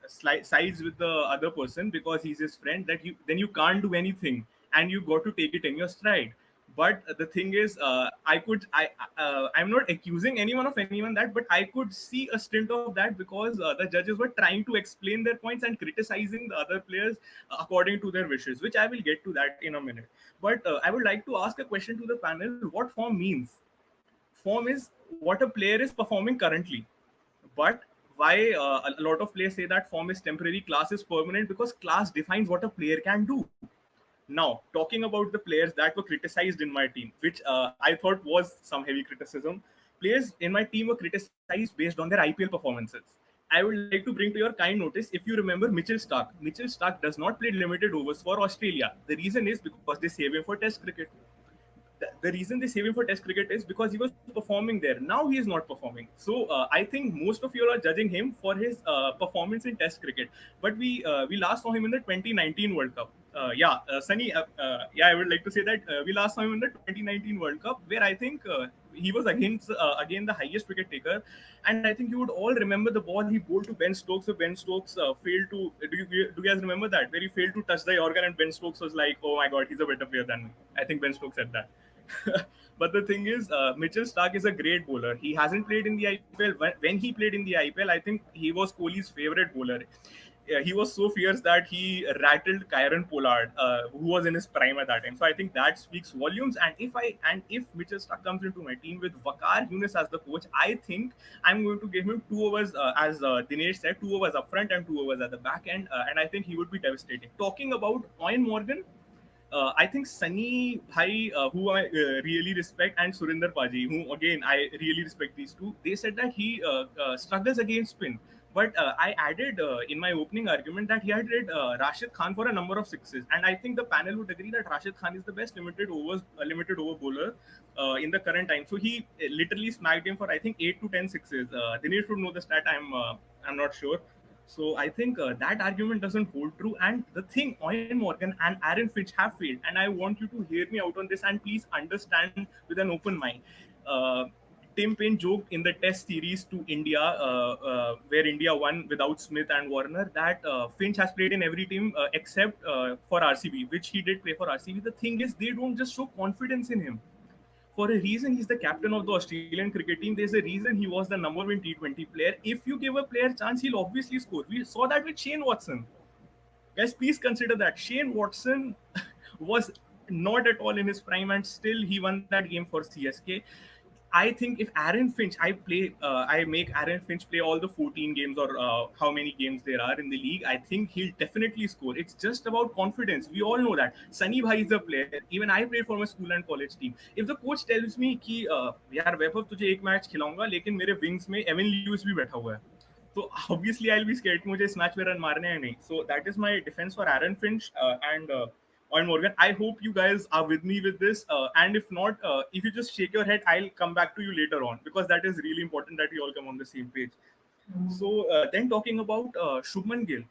sides with the other person because he's his friend, then you can't do anything, and you got to take it in your stride. But the thing is, I'm not accusing anyone of anyone that, but I could see a stint of that because the judges were trying to explain their points and criticizing the other players according to their wishes, which I will get to that in a minute. But I would like to ask a question to the panel: what form means? Form is what a player is performing currently. But why a lot of players say that form is temporary, class is permanent, because class defines what a player can do. Now, talking about the players that were criticized in my team, which I thought was some heavy criticism, players in my team were criticized based on their IPL performances. I would like to bring to your kind notice, if you remember Mitchell Stark. Mitchell Stark does not play limited overs for Australia. The reason is because they save him for Test cricket. The reason they save him for Test cricket is because he was performing there. Now he is not performing. So I think most of you are judging him for his performance in Test cricket. But we last saw him in the 2019 World Cup. Sunny, I would like to say that we last saw him in the 2019 World Cup, where I think he was again the highest wicket taker. And I think you would all remember the ball he bowled to Ben Stokes. So Ben Stokes failed to. Do you guys remember that? Where he failed to touch the Yorker, and Ben Stokes was like, "Oh my God, he's a better player than me." I think Ben Stokes said that. But the thing is, Mitchell Stark is a great bowler. He hasn't played in the IPL. When he played in the IPL, I think he was Kohli's favorite bowler. He was so fierce that he rattled Kieron Pollard, who was in his prime at that time. So I think that speaks volumes. And if Mitchell Stark comes into my team with Waqar Younis as the coach, I think I'm going to give him 2 overs, as Dinesh said, 2 overs up front and 2 overs at the back end, and I think he would be devastating. Talking about Eoin Morgan, I think Sunny Bhai, who I really respect, and Surinder Paji, who again I really respect these two, they said that he struggles against spin. But I added in my opening argument that he had read Rashid Khan for a number of sixes, and I think the panel would agree that Rashid Khan is the best limited over bowler in the current time. So he literally smacked him for I think 8 to 10 sixes. Dinesh would know the stat. I'm not sure. So I think that argument doesn't hold true. And the thing, Eoin Morgan and Aaron Finch have failed. And I want you to hear me out on this and please understand with an open mind. Tim Payne joked in the Test series to India, where India won without Smith and Warner, that Finch has played in every team except for RCB, which he did play for RCB. The thing is, they don't just show confidence in him. For a reason, he's the captain of the Australian cricket team. There's a reason he was the #1 T20 player. If you give a player a chance, he'll obviously score. We saw that with Shane Watson. Guys, please consider that Shane Watson was not at all in his prime, and still he won that game for CSK. I think if Aaron Finch, I make Aaron Finch play all the 14 games or how many games there are in the league, I think he'll definitely score. It's just about confidence. We all know that. Sunny Bhai is a player. Even I played for my school and college team. If the coach tells me कि यार वैभव तुझे एक match खिलाऊंगा लेकिन मेरे wings में Avon Lewis भी बैठा हुआ है, तो obviously I'll be scared कि मुझे इस मैच में रन मारने हैं नहीं. So that is my defense for Aaron Finch and Owen Morgan. I hope you guys are with me with this. And if not, if you just shake your head, I'll come back to you later on, because that is really important that we all come on the same page. So then talking about Shubman Gill.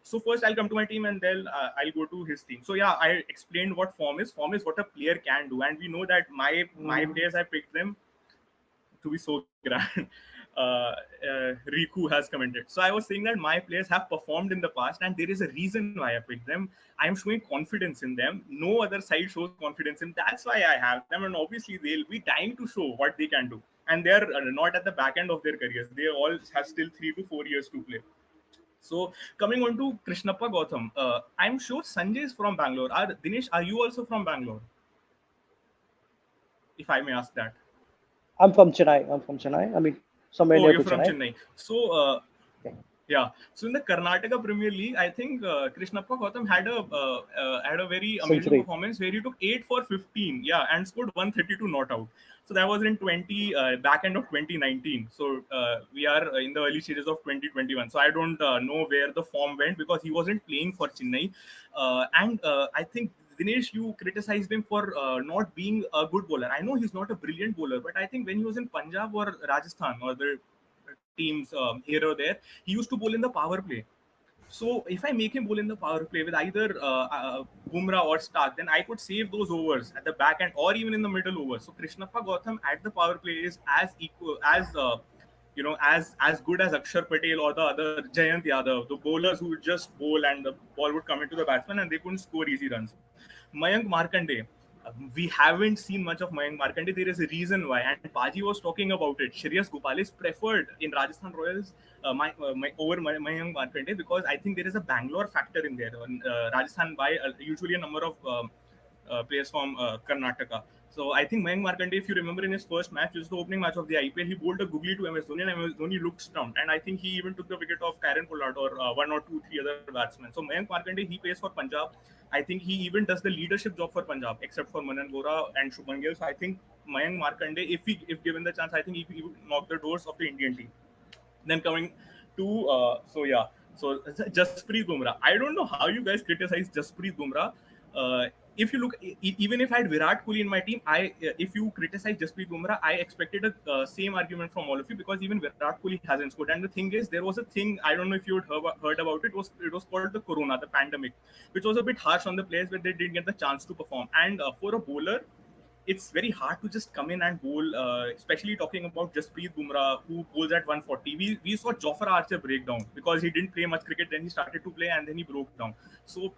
So first I'll come to my team and then I'll go to his team. So yeah, I explained what form is. Form is what a player can do, and we know that my players, I picked them to be so grand. Riku has commented. So I was saying that my players have performed in the past, and there is a reason why I picked them. I am showing confidence in them. No other side shows confidence in. That's why I have them, and obviously they'll be dying to show what they can do. And they're not at the back end of their careers. They all have still 3 to 4 years to play. So coming on to Krishnappa Gautam, I'm sure Sanjay is from Bangalore. Dinesh, are you also from Bangalore? If I may ask that. I'm from Chennai. I mean, somewhere Oh, near you're to from Chennai. Chennai. So, Okay. yeah. So in the Karnataka Premier League, I think Krishnappa Gautam had a very amazing Century. performance where he took 8 for 15, yeah, and scored 132 not out. So that was in back end of 2019. So we are in the early stages of 2021. So I don't know where the form went because he wasn't playing for Chennai, and I think. Dinesh, you criticized him for not being a good bowler. I know he's not a brilliant bowler, but I think when he was in Punjab or Rajasthan or the teams here or there, he used to bowl in the power play. So if I make him bowl in the power play with either Bumrah or Stark, then I could save those overs at the back end or even in the middle overs. So Krishnappa Gautam at the power play is as equal as good as Akshar Patel or the other Jayant Yadav, the bowlers who would just bowl and the ball would come into the batsman and they couldn't score easy runs. Mayank Markande, we haven't seen much of Mayank Markande. There is a reason why, and Paji was talking about it. Shreyas Gopal is preferred in Rajasthan Royals over Mayank Markande because I think there is a Bangalore factor in there. Rajasthan buy usually a number of players from Karnataka. So I think Mayank Markande, if you remember in his first match, which is the opening match of the IPL, he bowled a googly to MS Dhoni, and MS Dhoni looked stunned. And I think he even took the wicket of Karen Pollard or one or two, three other batsmen. So Mayank Markande, he plays for Punjab. I think he even does the leadership job for Punjab, except for Manan Vora and Shubman Gill. So I think Mayank Markande, if given the chance, I think he would knock the doors of the Indian team. Then coming to so Jasprit Bumrah. I don't know how you guys criticize Jasprit Bumrah. If you look, even if I had Virat Kohli in my team, if you criticize Jasprit Bumrah, I expected a same argument from all of you because even Virat Kohli hasn't scored. And the thing is, there was a thing, I don't know if you had heard about it. It was called the Corona, the pandemic, which was a bit harsh on the players where they didn't get the chance to perform. And for a bowler, it's very hard to just come in and bowl, especially talking about Jasprit Bumrah, who bowls at 140. We saw Jofra Archer break down because he didn't play much cricket. Then he started to play and then he broke down. So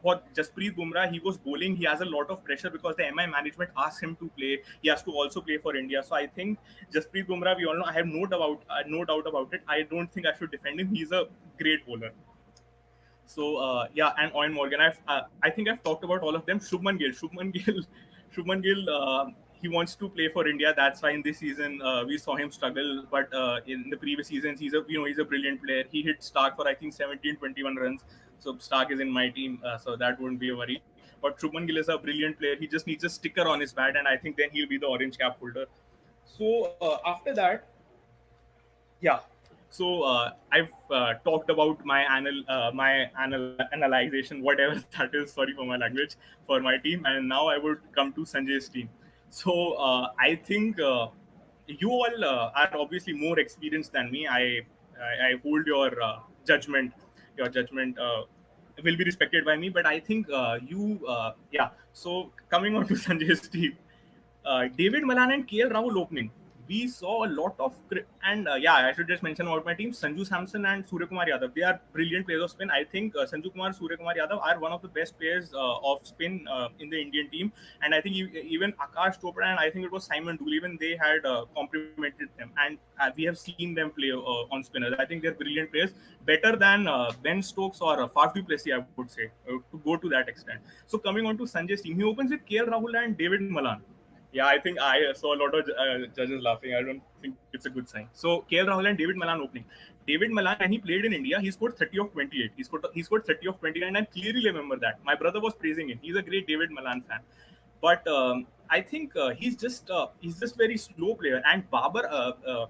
for Jasprit Bumrah, he was bowling. He has a lot of pressure because the MI management asked him to play. He has to also play for India. So I think Jasprit Bumrah, we all know, I have no doubt about it. I don't think I should defend him. He's a great bowler. So and Owen Morgan. I think I've talked about all of them. Shubman Gill, he wants to play for India. That's why in this season we saw him struggle. But in the previous seasons, he's a brilliant player. He hit Stark for I think 17, 21 runs. So Stark is in my team, so that wouldn't be a worry. But Shubman Gill is a brilliant player. He just needs a sticker on his bat, and I think then he'll be the orange cap holder. So after that, yeah. So I've talked about my analyzation, whatever that is. Sorry for my language, for my team, and now I would come to Sanjay's team. So I think you all are obviously more experienced than me. I hold your judgment. Your judgment will be respected by me, but I think So coming on to Sanjay's team, David Malan and KL Rahul opening. we saw a lot of and yeah, I should just mention about my team: Sanju Samson and Surya Kumar Yadav. They are brilliant players of spin. I think Sanju Kumar, Surya Kumar Yadav are one of the best players of spin in the Indian team. And I think even Akash Chopra and I think it was Simon Dool, even they had complimented them. And we have seen them play on spinners. I think they're brilliant players, better than Ben Stokes or Faf du Plessis, I would say, to go to that extent. So coming on to Sanjay's team, he opens with KL Rahul and David Malan. Yeah, I think I saw a lot of judges laughing. I don't think it's a good sign. So KL Rahul and David Malan opening. David Malan, when he played in India, he scored 30 of 28. He scored 30 of 29. I clearly remember that. My brother was praising him. He's a great David Malan fan. But I think he's just very slow player. And Babar,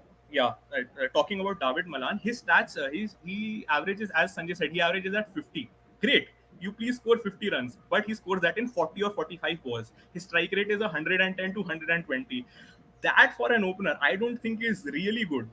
talking about David Malan, his stats, he averages, as Sanjay said, he averages at 50. Great. You please score 50 runs, but he scores that in 40 or 45 balls. His strike rate is 110 to 120. That for an opener, I don't think is really good.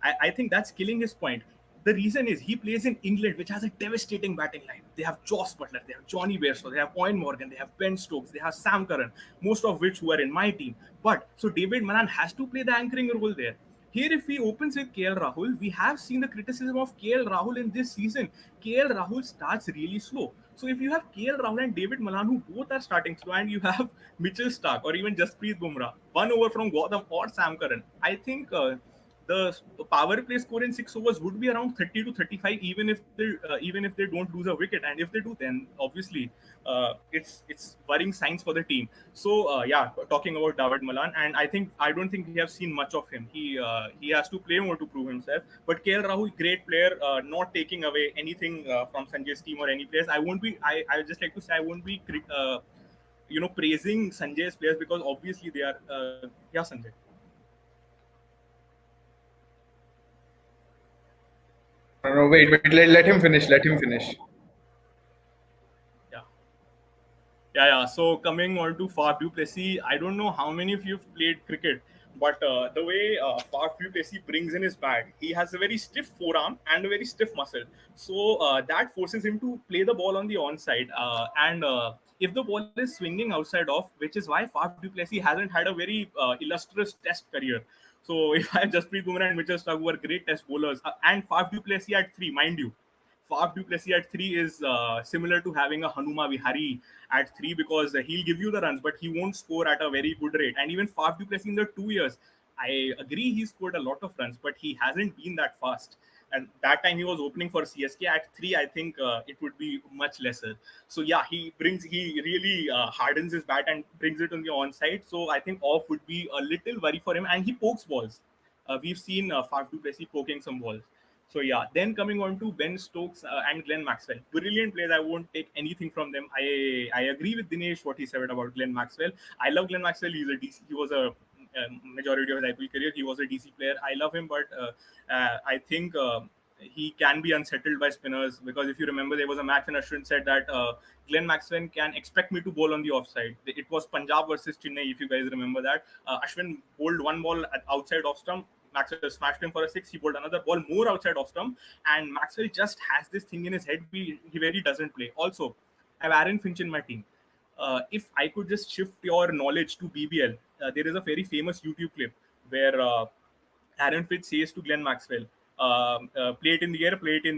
I think that's killing his point. The reason is he plays in England, which has a devastating batting line. They have Joss Butler, they have Johnny Bairstow, they have Owen Morgan, they have Ben Stokes, they have Sam Curran, most of which who are in my team. But so David Malan has to play the anchoring role there. Here, if he opens with KL Rahul, we have seen the criticism of KL Rahul in this season. KL Rahul starts really slow. So if you have KL Rahul and David Malan, who both are starting slow, and you have Mitchell Stark or even Jasprit Bumrah, one over from Gautam or Sam Curran, I think the power play score in 6 overs would be around 30 to 35, even if they don't lose a wicket. And if they do, then obviously it's worrying signs for the team. So talking about David Malan, and I don't think we have seen much of him. He has to play more to prove himself. But KL Rahul, great player, not taking away anything from Sanjay's team or any players. I would just like to say I won't be praising Sanjay's players, because obviously they are Sanjay. No, wait. Let him finish. Let him finish. Yeah. So coming on to Faf du Plessis, I don't know how many of you have played cricket, but the way Faf du Plessis brings in his bat, he has a very stiff forearm and a very stiff muscle. So that forces him to play the ball on the onside. And if the ball is swinging outside off, which is why Faf du Plessis hasn't had a very illustrious test career. So if I have Jasprit Bumrah and Mitchell Stark, who are great test bowlers, and Faf du Plessis at 3, mind you, Faf du Plessis at 3 is similar to having a Hanuma Vihari at 3, because he'll give you the runs, but he won't score at a very good rate. And even Faf du Plessis in the 2 years, I agree he scored a lot of runs, but he hasn't been that fast. And that time he was opening for CSK at 3. I think it would be much lesser. So yeah, he really hardens his bat and brings it on the onside. So I think off would be a little worry for him, and he pokes balls. We've seen Faf du Plessis poking some balls. So yeah, then coming on to Ben Stokes and Glenn Maxwell, brilliant players. I won't take anything from them. I agree with Dinesh what he said about Glenn Maxwell. I love Glenn Maxwell. He's a DC. He was a majority of his IPL career. He was a DC player. I love him, but I think he can be unsettled by spinners, because if you remember, there was a match when Ashwin said that Glenn Maxwell can expect me to bowl on the offside. It was Punjab versus Chennai, if you guys remember that. Ashwin bowled one ball outside off stump. Maxwell smashed him for a 6. He bowled another ball more outside off stump, and Maxwell just has this thing in his head. He really doesn't play. Also, I have Aaron Finch in my team. If I could just shift your knowledge to BBL, there is a very famous YouTube clip where Aaron Finch says to Glenn Maxwell, play it in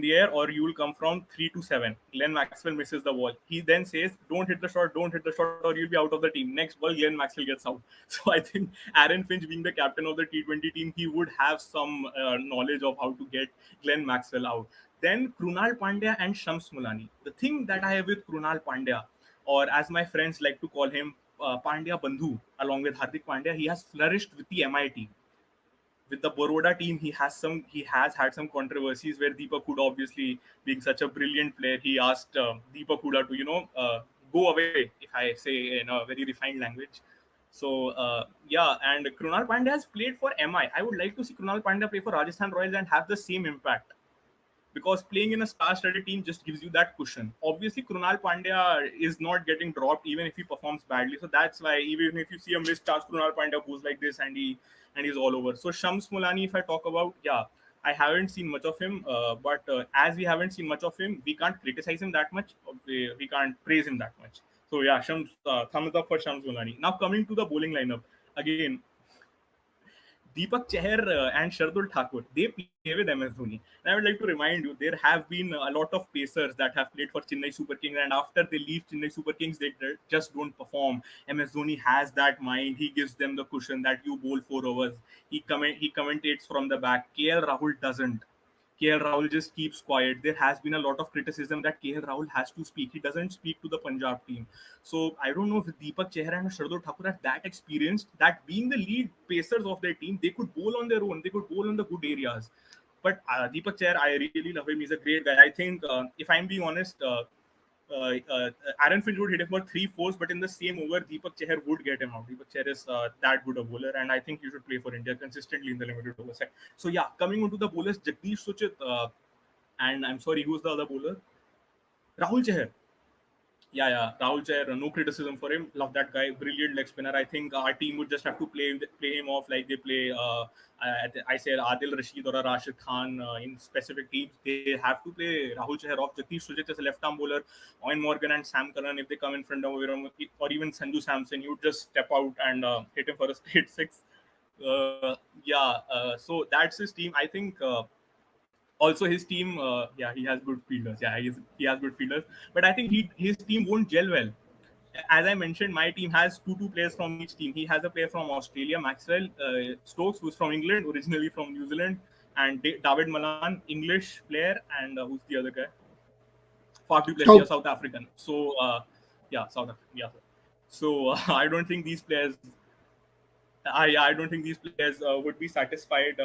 the air, or you will come from 3 to 7. Glenn Maxwell misses the ball. He then says, don't hit the shot, or you'll be out of the team. Next ball, Glenn Maxwell gets out. So I think Aaron Finch, being the captain of the T20 team, he would have some knowledge of how to get Glenn Maxwell out. Then Krunal Pandya and Shams Mulani. The thing that I have with Krunal Pandya, or as my friends like to call him, Pandya Bandhu, along with Hardik Pandya, he has flourished with the MI team. With the Baroda team, he has had some controversies where Deepak Hooda, obviously being such a brilliant player, he asked Deepak Hooda to go away, if I say in a very refined language. So and Krunal Pandya has played for MI. I would like to see Krunal Pandya play for Rajasthan Royals and have the same impact, because playing in a star-studded team just gives you that cushion. Obviously, Krunal Pandya is not getting dropped even if he performs badly. So that's why even if you see a missed chance, Krunal Pandya goes like this and he's all over. So Shams Mulani, if I talk about, I haven't seen much of him. But as we haven't seen much of him, we can't criticize him that much. We can't praise him that much. So yeah, Shams, thumbs up for Shams Mulani. Now coming to the bowling lineup again. Deepak Chahar and Shardul Thakur, they play with MS Dhoni. And I would like to remind you, there have been a lot of pacers that have played for Chennai Super Kings, and after they leave Chennai Super Kings, they just don't perform. MS Dhoni has that mind. He gives them the cushion that you bowl 4 overs. He commentates from the back. KL Rahul doesn't. KL Rahul just keeps quiet. There has been a lot of criticism that KL Rahul has to speak. He doesn't speak to the Punjab team. So I don't know if Deepak Chahar and Shardul Thakur are that experienced that being the lead pacers of their team, they could bowl on their own. They could bowl on the good areas. But Deepak Chahar, I really love him. He's a great guy. I think, if I'm being honest, Aaron Finch would hit him for 3 4s, but in the same over, Deepak Chahar would get him out. Deepak Chahar is that good a bowler, and I think he should play for India consistently in the limited over side. So yeah, coming on to the bowlers, Jagdish Suchit, and I'm sorry, who's the other bowler? Rahul Chahar. Yeah, Rahul Chahar, no criticism for him. Love that guy, brilliant leg spinner. I think our team would just have to play him off like they play. I said Adil Rashid or Rashid Khan in specific teams. They have to play Rahul Chahar off. Jagdish Sujit is a left-arm bowler. Owen Morgan and Sam Curran, if they come in front of him, or even Sanju Samson, you would just step out and hit him for a straight six. So that's his team. I think. Also, his team, he has good fielders. Yeah, he has good fielders. But I think his team won't gel well. As I mentioned, my team has two players from each team. He has a player from Australia, Maxwell Stokes, who's from England, originally from New Zealand, and David Malan, English player, and who's the other guy? Faf du Plessis, a South African. So, South African. Yeah. So I don't think these players. I don't think these players would be satisfied.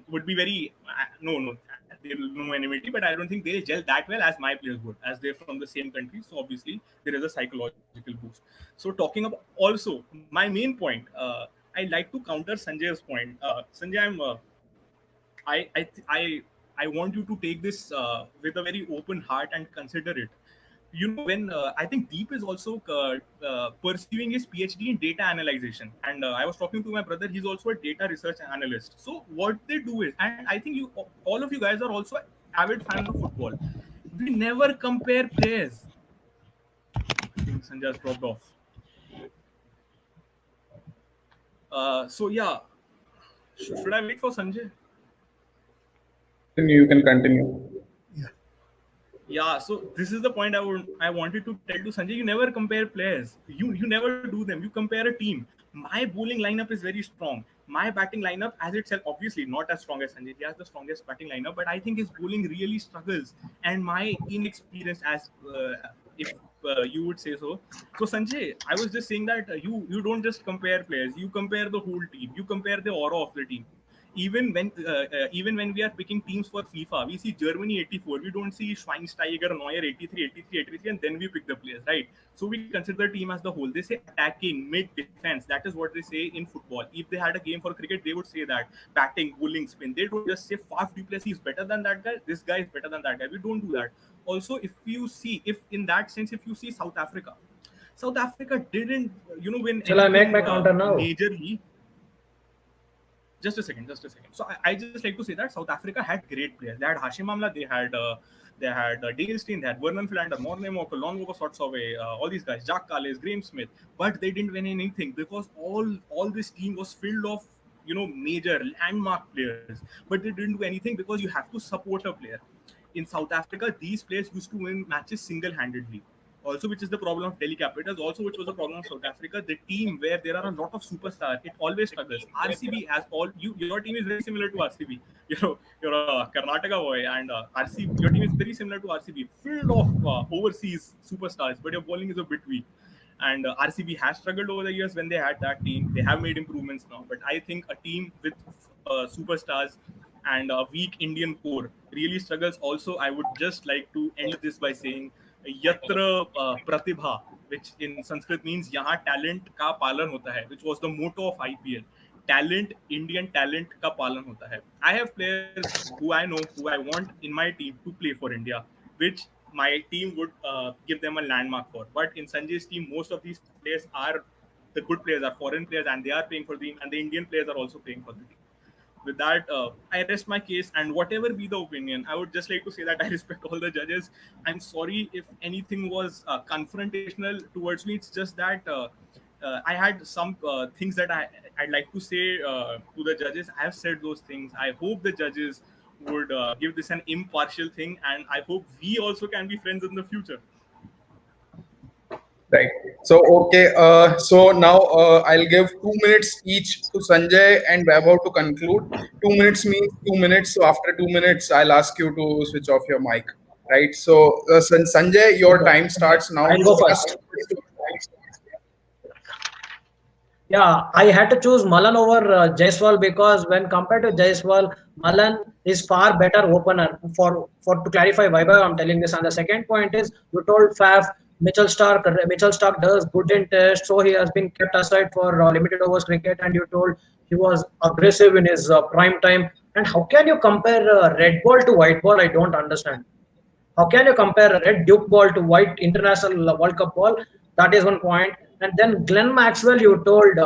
Would be very no. They'll no enmity, but I don't think they'll gel that well as my players would, as they're from the same country. So obviously there is a psychological boost. So talking about also my main point, I like to counter Sanjay's point. Sanjay, I want you to take this with a very open heart and consider it. You know, when I think Deep is also pursuing his PhD in data analyzation, and I was talking to my brother. He's also a data research analyst. So what they do is, and I think all of you guys are also avid fans of football. We never compare players. I think Sanjay has dropped off. So yeah, should I wait for Sanjay? You can continue. Yeah, so this is the point I wanted to tell to Sanjay. You never compare players. You never do them. You compare a team. My bowling lineup is very strong. My batting lineup, as itself, obviously not as strong as Sanjay. He has the strongest batting lineup, but I think his bowling really struggles. And my inexperience, as if you would say so. So Sanjay, I was just saying that you don't just compare players. You compare the whole team. You compare the aura of the team. Even when we are picking teams for FIFA, we see Germany 84. We don't see Schweinsteiger, Neuer 83, and then we pick the players, right? So we consider the team as the whole. They say attacking, mid, defense. That is what they say in football. If they had a game for cricket, they would say that batting, bowling, spin. They don't just say Faf du Plessis is better than that guy. This guy is better than that guy. We don't do that. Also, if you see South Africa didn't, win. Shall I make my counter now? Majorly. Just a second. So I just like to say that South Africa had great players. They had Hashim Amla, they had Dale Steyn, they had Vernon Philander, Morne Walker, Lon Sortsaway, all these guys, Jack Calais, Graeme Smith, but they didn't win anything because all this team was filled of major landmark players, but they didn't do anything because you have to support a player. In South Africa, these players used to win matches single-handedly. Also, which is the problem of Delhi Capitals, also which was the problem of South Africa, the team where there are a lot of superstars, it always struggles. RCB has your team is very similar to RCB. You're a Karnataka boy, and RCB, your team is very similar to RCB, filled of overseas superstars, but your bowling is a bit weak. And RCB has struggled over the years when they had that team. They have made improvements now, but I think a team with superstars and a weak Indian core really struggles. Also, I would just like to end this by saying Yatra Pratibha, which in Sanskrit means yahan talent ka palan hota hai, which was the motto of IPL. Talent, Indian talent ka palan hota hai. I have players who I know, who I want in my team to play for India, which my team would give them a landmark for. But in Sanjay's team, most of these players are the good players, are foreign players, and they are playing for the team, and the Indian players are also playing for the team. With that, I rest my case, and whatever be the opinion, I would just like to say that I respect all the judges. I'm sorry if anything was confrontational towards me. It's just that I had some things that I'd like to say to the judges. I have said those things. I hope the judges would give this an impartial thing, and I hope we also can be friends in the future. Right. So okay. So now I'll give 2 minutes each to Sanjay and Vaibhav to conclude. 2 minutes means 2 minutes. So after 2 minutes, I'll ask you to switch off your mic. Right. So Sanjay, your Okay. time starts now. I'll go first. Yeah, I had to choose Malan over Jaiswal because when compared to Jaiswal, Malan is far better opener. For to clarify why I'm telling this. And the second point is you told Faf Mitchell Stark does good in test, so he has been kept aside for limited overs cricket. And you told he was aggressive in his prime time. And how can you compare red ball to white ball? I don't understand. How can you compare a red Duke ball to white international World Cup ball? That is one point. And then Glenn Maxwell, you told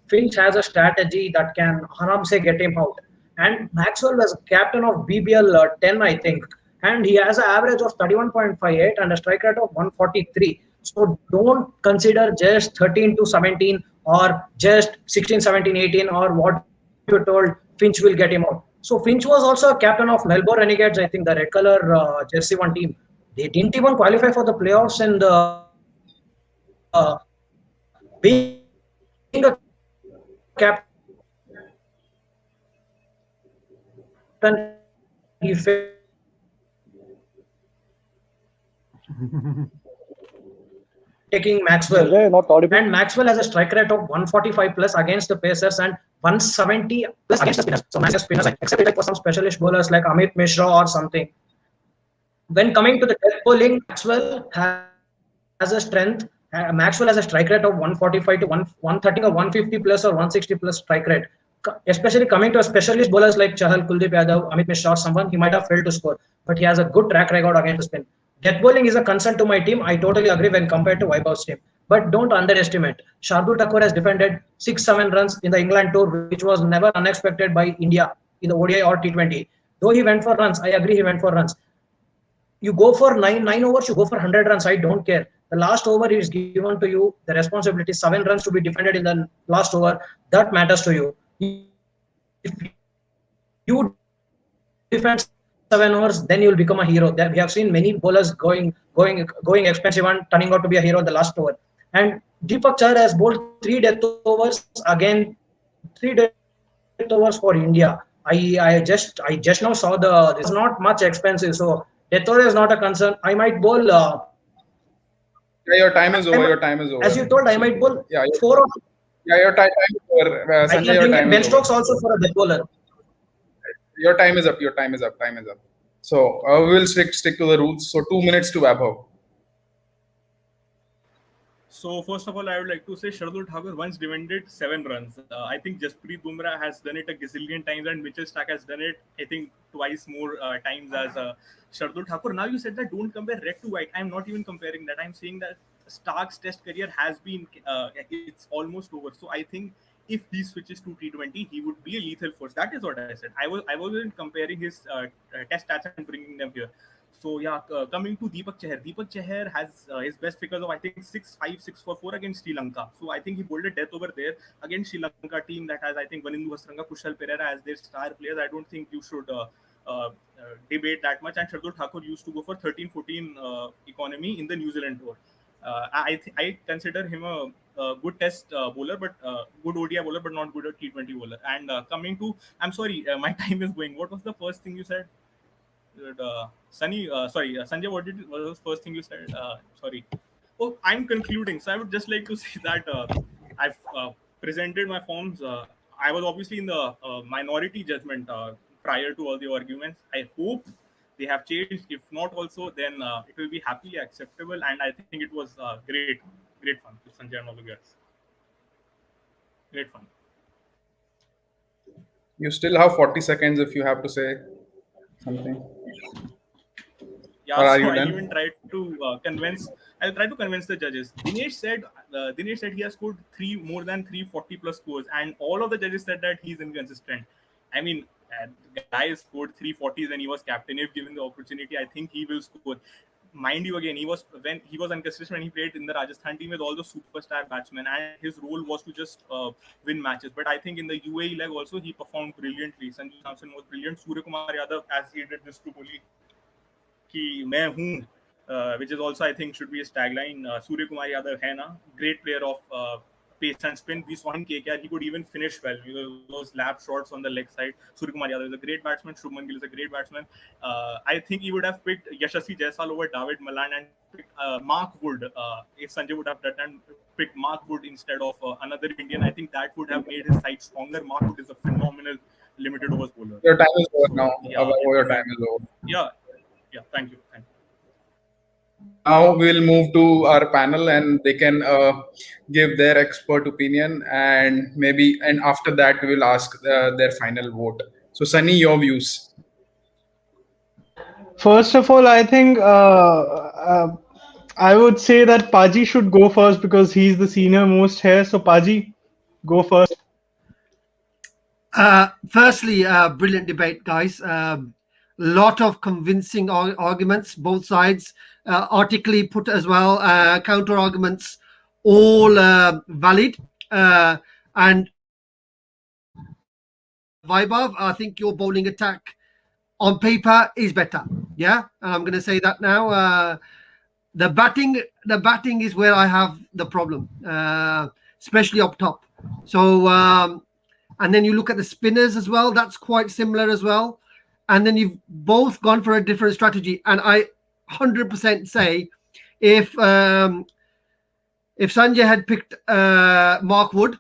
Finch has a strategy that can haram se get him out. And Maxwell was captain of BBL 10, I think. And he has an average of 31.58 and a strike rate of 143. So don't consider just 13 to 17 or just 16, 17, 18 or what you told Finch will get him out. So Finch was also a captain of Melbourne Renegades, I think the red color jersey one team. They didn't even qualify for the playoffs, and being a captain, he failed taking Maxwell. Sanjay, not audible. And Maxwell has a strike rate of 145 plus against the Pacers and 170 plus against the spinners. So Maxwell spinners, except like for some specialist bowlers like Amit Mishra or something. When coming to the death bowling, Maxwell has a strength. Maxwell has a strike rate of 145 to 130 or 150 plus or 160 plus strike rate. Especially coming to a specialist bowlers like Chahal, Kuldeep Yadav, Amit Mishra or someone, he might have failed to score. But he has a good track record against the spin. Death bowling is a concern to my team. I totally agree when compared to Vaibhav's team. But don't underestimate. Shardul Thakur has defended 6-7 runs in the England tour, which was never unexpected by India in the ODI or T20. Though he went for runs, I agree he went for runs. You go for nine overs, you go for 100 runs. I don't care. The last over is given to you. The responsibility is 7 runs to be defended in the last over. That matters to you. If you defend 7 overs, then you will become a hero. We have seen many bowlers going expensive and turning out to be a hero in the last over. And Deepak Chahar has bowled 3 death overs again, 3 death overs for India. I just now saw it's not much expensive, so death over is not a concern. I might bowl. Yeah, your time is over. Your time is over. As you told, I might bowl 4 or. Yeah, your time is over. I Sanjay, can your bring time in Ben is over. Stokes also for a death bowler. Your time is up. Your time is up. Time is up. So we will stick to the rules. So 2 minutes to Vaibhav. So first of all, I would like to say Shardul Thakur once defended 7 runs. I think Jasprit Bumrah has done it a gazillion times, and Mitchell Stark has done it, I think, twice more times as Shardul Thakur. Now you said that don't compare red to white. I'm not even comparing that. I'm saying that Stark's test career has been, it's almost over. So I think if he switches to T20, he would be a lethal force. That is what I said. I wasn't comparing his test stats and bringing them here. So yeah, coming to Deepak Chahar. Deepak Chahar has his best figures of I think 6-5, 6 for 4 against Sri Lanka. So I think he bowled a death over there against Sri Lanka team that has I think Vanindu Hasranga, Kushal Pereira as their star players. I don't think you should debate that much. And Shardul Thakur used to go for 13-14 economy in the New Zealand tour. I consider him a good test bowler, but good ODI bowler, but not good at T20 bowler. And coming to, I'm sorry, my time is going. What was the first thing you said? Sanjay, what was the first thing you said? Sorry. Oh, I'm concluding. So I would just like to say that I've presented my forms. I was obviously in the minority judgment prior to all the arguments. I hope they have changed. If not also, then it will be happily acceptable. And I think it was great fun to Sanjay and all the guys. Great fun. You still have 40 seconds if you have to say something. Yeah, Or are so you I done? even tried to convince. I'll try to convince the judges. Dinesh said he has scored more than 340 plus scores, and all of the judges said that he's inconsistent. I mean, the guy scored 340s and he was captain. If given the opportunity, I think he will score. mind you, again, he was inconsistent when he played in the Rajasthan team with all the superstar batsmen, and his role was to just win matches. But I think in the UAE leg also he performed brilliantly. Sanju Samson was brilliant. Surya Kumar Yadav, as he did this to Kohli, ki main hoon, which is also, I think, should be his tagline. Surya Kumar Yadav hai na, great player of pace and spin. We saw him KKR. He could even finish well. Those lap shots on the leg side. Surya Kumar Yadav is a great batsman. Shubman Gill is a great batsman. I think he would have picked Yashasvi Jaiswal over David Malan and picked Mark Wood. If Sanjay would have done and picked Mark Wood instead of another Indian, I think that would have made his side stronger. Mark Wood is a phenomenal limited overs bowler. Your time is over now. Yeah. Your time is over. Yeah. Thank you. Now we'll move to our panel, and they can give their expert opinion, and after that we will ask their final vote. So Sunny, your views. First of all, I think I would say that Paji should go first because he's the senior most here. So Paji, go first. Firstly, brilliant debate, guys. Lot of convincing arguments, both sides, articly put as well, counter arguments, all valid. And Vaibhav, I think your bowling attack on paper is better. Yeah, and I'm going to say that now. The batting is where I have the problem, especially up top. So, and then you look at the spinners as well. That's quite similar as well. And then you've both gone for a different strategy. And I 100% say if Sanjay had picked Mark Wood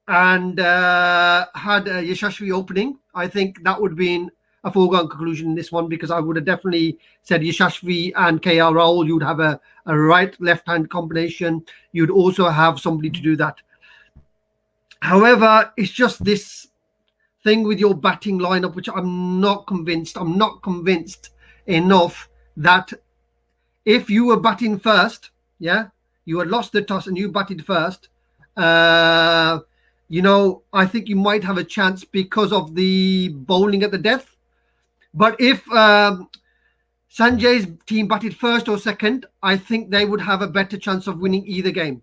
and had Yashasvi opening, I think that would have been a foregone conclusion in this one, because I would have definitely said Yashasvi and KL Rahul, you'd have a right left-hand combination. You'd also have somebody to do that. However, it's just this thing with your batting lineup, which I'm not convinced enough that if you were batting first, you had lost the toss and you batted first, I think you might have a chance because of the bowling at the death. But if Sanjay's team batted first or second, I think they would have a better chance of winning either game.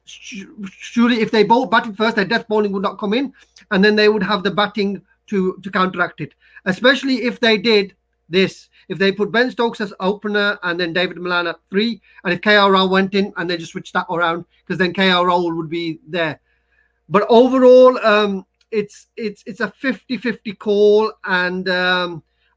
Surely, if they both batted first, their death bowling would not come in, and then they would have the batting to counteract it. Especially if they did this, if they put Ben Stokes as opener and then David Malan at 3, and if KL Rahul went in and they just switched that around, because then KL Rahul would be there. But overall, it's a 50-50 call, and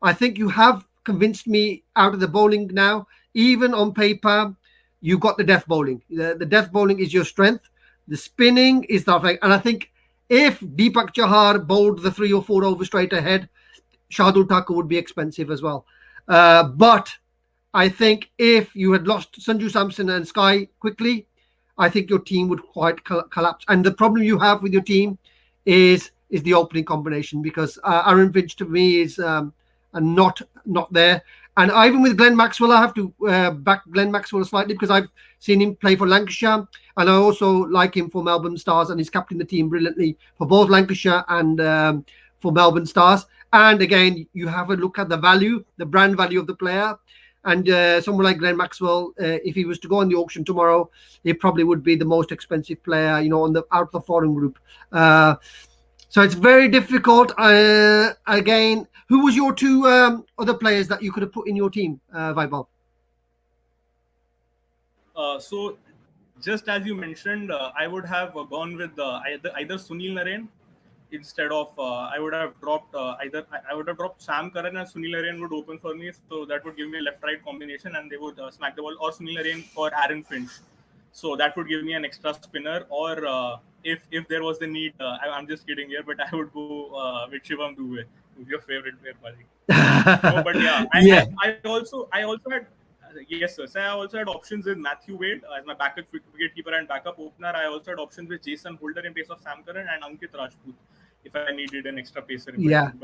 I think you have convinced me out of the bowling now. Even on paper, you got the death bowling. The death bowling is your strength. The spinning is the effect. And I think if Deepak Chahar bowled the 3 or 4 over straight ahead, Shardul Thakur would be expensive as well. But I think if you had lost Sanju Samson and Sky quickly, I think your team would quite collapse. And the problem you have with your team is the opening combination, because Aaron Finch to me is not there. And even with Glenn Maxwell, I have to back Glenn Maxwell slightly, because I've seen him play for Lancashire, and I also like him for Melbourne Stars, and he's captained the team brilliantly for both Lancashire and for Melbourne Stars. And again, you have a look at the value, the brand value of the player. And someone like Glenn Maxwell, if he was to go on the auction tomorrow, he probably would be the most expensive player, out of the foreign group. So it's very difficult. Again, who was your 2 other players that you could have put in your team, Vaibhav? So, just as you mentioned, I would have gone with either Sunil Narine instead of I would have dropped Sam Curran, and Sunil Narine would open for me. So that would give me a left-right combination, and they would smack the ball, or Sunil Narine for Aaron Finch. So that would give me an extra spinner, or if there was the need, I'm just kidding here, but I would go with Shivam Dube, who's your favorite player, buddy. No, but yeah, I also had yes, sir. So I also had options with Matthew Wade as my backup wicketkeeper and backup opener. I also had options with Jason Holder in place of Sam Curran and Ankit Rajput if I needed an extra pacer.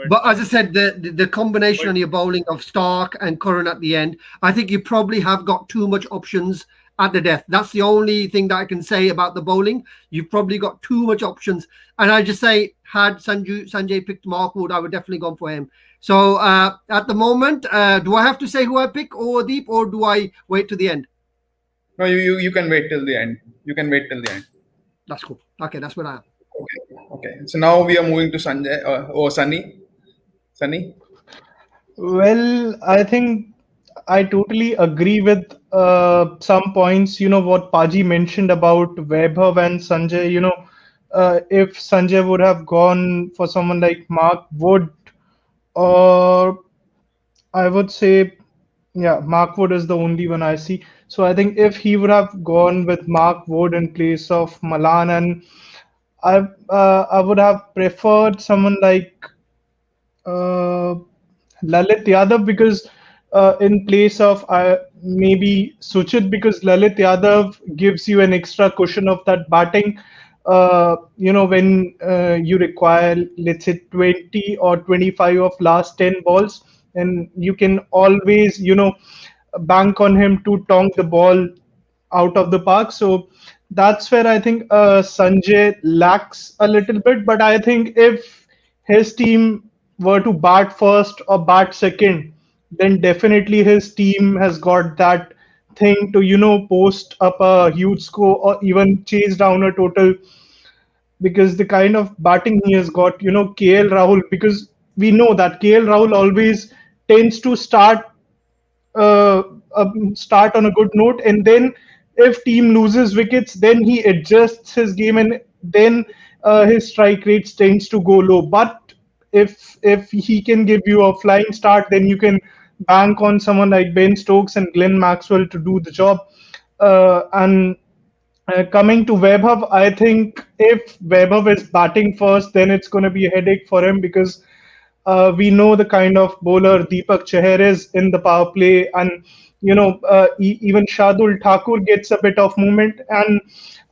But as I said, the combination on your bowling of Stark and Curran at the end, I think you probably have got too much options at the death. That's the only thing that I can say about the bowling. You've probably got too much options. And I just say, had Sanjay picked Mark Wood, I would definitely gone for him. So at the moment, do I have to say who I pick, Deep, or do I wait to the end? No, you can wait till the end. You can wait till the end. That's cool. Okay, that's what I am. Okay. So now we are moving to Sanjay or Sunny. Sunny. Well, I think I totally agree with some points. What Paji mentioned about Vaibhav and Sanjay. If Sanjay would have gone for someone like Mark Wood, or I would say, yeah, Mark Wood is the only one I see. So I think if he would have gone with Mark Wood in place of Malan, and I would have preferred someone like uh, Lalit Yadav, because in place of maybe Suchit, because Lalit Yadav gives you an extra cushion of that batting. When you require, let's say, 20 or 25 of last 10 balls, and you can always, bank on him to tonk the ball out of the park. So that's where I think Sanjay lacks a little bit. But I think if his team were to bat first or bat second, then definitely his team has got that thing to, post up a huge score or even chase down a total, because the kind of batting he has got, KL Rahul, because we know that KL Rahul always tends to uh, start on a good note, and then if team loses wickets, then he adjusts his game, and then his strike rates tends to go low. But if he can give you a flying start, then you can bank on someone like Ben Stokes and Glenn Maxwell to do the job. And coming to Vaibhav, I think if Vaibhav is batting first, then it's going to be a headache for him, because we know the kind of bowler Deepak Chahar is in the power play, and even Shardul Thakur gets a bit of movement, and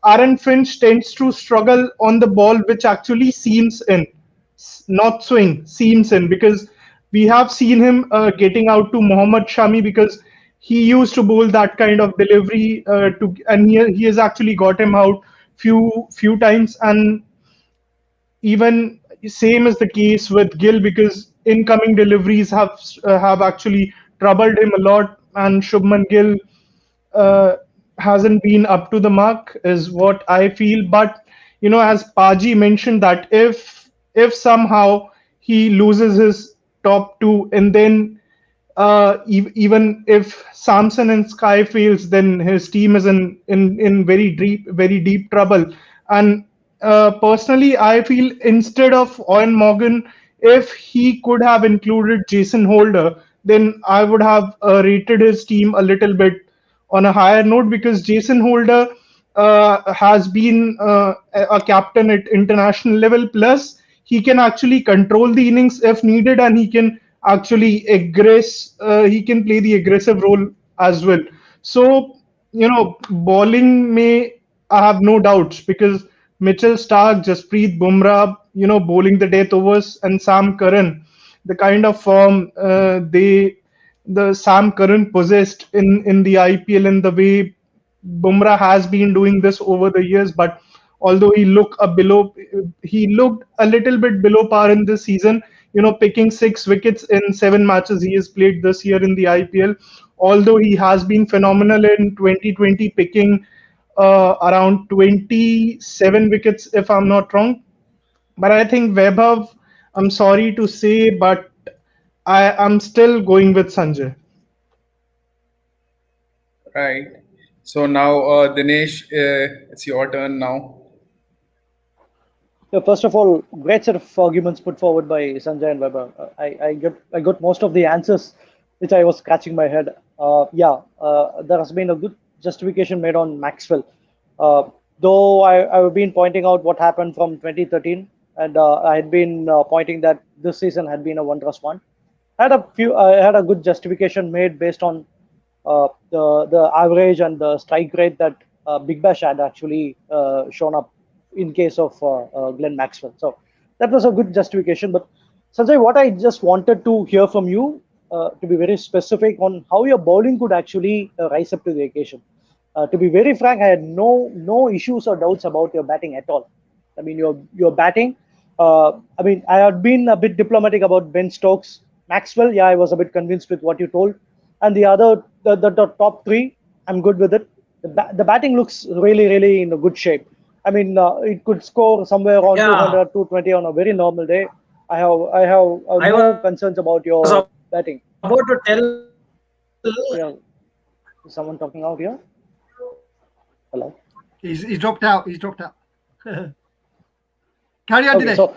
Aaron Finch tends to struggle on the ball, which actually seams in, not swing, seams in, because we have seen him getting out to Mohammad Shami, because he used to bowl that kind of delivery and he has actually got him out few times. And even same is the case with Gill, because incoming deliveries have actually troubled him a lot, and Shubman Gill uh, hasn't been up to the mark, is what I feel. But as Paji mentioned, that if somehow he loses his top two, and then even if Samson and Sky fails, then his team is in very deep trouble. And personally, I feel instead of Owen Morgan, if he could have included Jason Holder, then I would have rated his team a little bit on a higher note, because Jason Holder has been a captain at international level. Plus, he can actually control the innings if needed, and he can actually he can play the aggressive role as well. So, bowling may, I have no doubts, because Mitchell Stark, Jasprit Bumrah, bowling the death overs, and Sam Curran, the kind of form the Sam Curran possessed in the IPL, and the way Bumrah has been doing this over the years. But although he looked a little bit below par in this season, picking 6 wickets in 7 matches he has played this year in the IPL. Although he has been phenomenal in 2020, picking around 27 wickets, if I'm not wrong. But I think Vaibhav, I'm sorry to say, but I'm still going with Sanjay. Right. So now, Dinesh, it's your turn now. Yeah, first of all, great set of arguments put forward by Sanjay and Weber. I got most of the answers which I was scratching my head. There has been a good justification made on Maxwell. Though I've been pointing out what happened from 2013, and I had been pointing that this season had been a wondrous one. I had a good justification made based on the average and the strike rate that Big Bash had actually shown up in case of Glenn Maxwell. So that was a good justification. But Sanjay, what I just wanted to hear from you, to be very specific on how your bowling could actually rise up to the occasion. To be very frank, I had no issues or doubts about your batting at all. I mean, your batting. I mean, I had been a bit diplomatic about Ben Stokes Maxwell, yeah, I was a bit convinced with what you told. And the other, the top three, I'm good with it. The batting looks really, really in a good shape. I mean, it could score somewhere around Yeah. 200, 220 on a very normal day. I have I no was concerns about your batting. about to tell. Yeah, is someone talking out here? Hello. He's dropped out. He's dropped out. Carry on, Okay, Dinesh. so I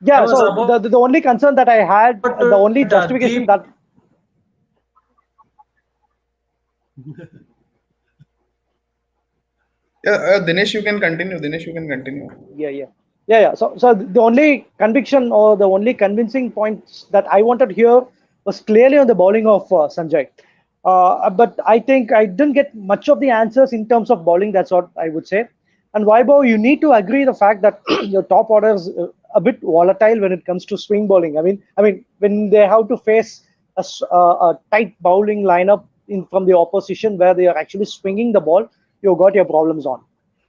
yeah, was so about the only concern that I had, to the only Deep- justification that Yeah, Dinesh, you can continue. Dinesh, you can continue. yeah. So the only conviction or the only convincing points that I wanted here was clearly on the bowling of Sanjay. But I think I didn't get much of the answers in terms of bowling. That's what I would say. And Vaibhav, you need to agree the fact that your top order is a bit volatile when it comes to swing bowling. I mean, when they have to face a tight bowling lineup from the opposition where they are actually swinging the ball, you've got your problems on.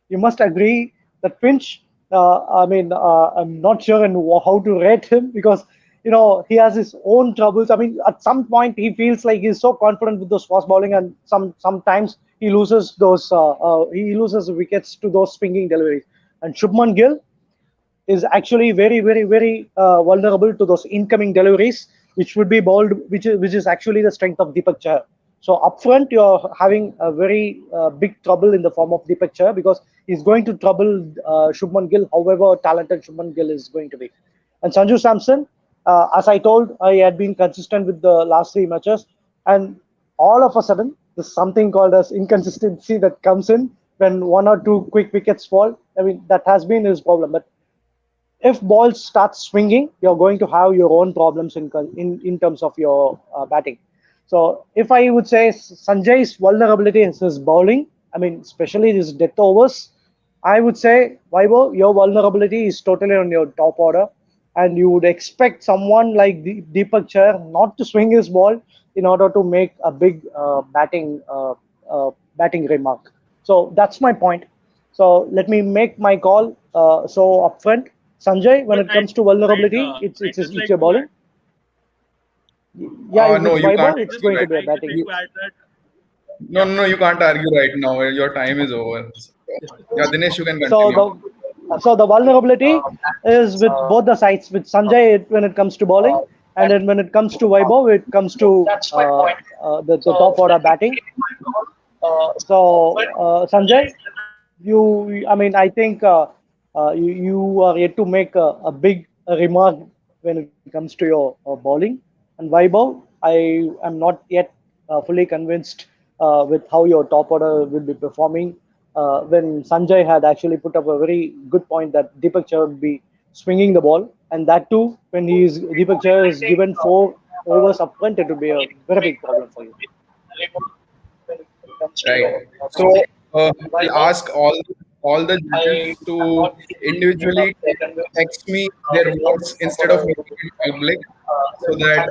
You must agree that Finch. I'm not sure how to rate him because he has his own troubles. I mean, at some point he feels like he's so confident with those fast bowling, and sometimes he loses wickets to those swinging deliveries. And Shubman Gill is actually very, very, very vulnerable to those incoming deliveries, which would be bowled, which is actually the strength of Deepak Chahar. So up front, you're having a very big trouble in the form of Deepak Chahar because he's going to trouble Shubman Gill, however talented Shubman Gill is going to be. And Sanju Samson, as I told, I had been consistent with the last three matches, and all of a sudden, there's something called as inconsistency that comes in when one or two quick wickets fall. I mean, that has been his problem. But if balls start swinging, you're going to have your own problems in terms of your batting. So if I would say Sanjay's vulnerability is his bowling, I mean, especially his death overs, I would say, Vaibhav, your vulnerability is totally on your top order. And you would expect someone like Deepak Chahar not to swing his ball in order to make a big batting remark. So that's my point. So let me make my call. So upfront, Sanjay, when it comes to vulnerability, it's your bowling. Yeah, No, with you can't. Vaibhav, it's going to be a I'd just batting. like to add that No, you can't argue right now. Your time is over. Yeah, Dinesh, you can continue. So the vulnerability is with both the sides. With Sanjay, when it comes to bowling, and then when it comes to Vaibhav, it comes to the top order batting. So Sanjay, I think you are yet to make a big remark when it comes to your bowling. And Vaibhav, I am not yet fully convinced with how your top order will be performing. When Sanjay had actually put up a very good point that Deepak Chahar would be swinging the ball, and that too, when Deepak Chahar is given 4 overs up front, it would be a very big problem for you. Right. So I'll ask all the judges to individually text me their votes instead of making it public, so that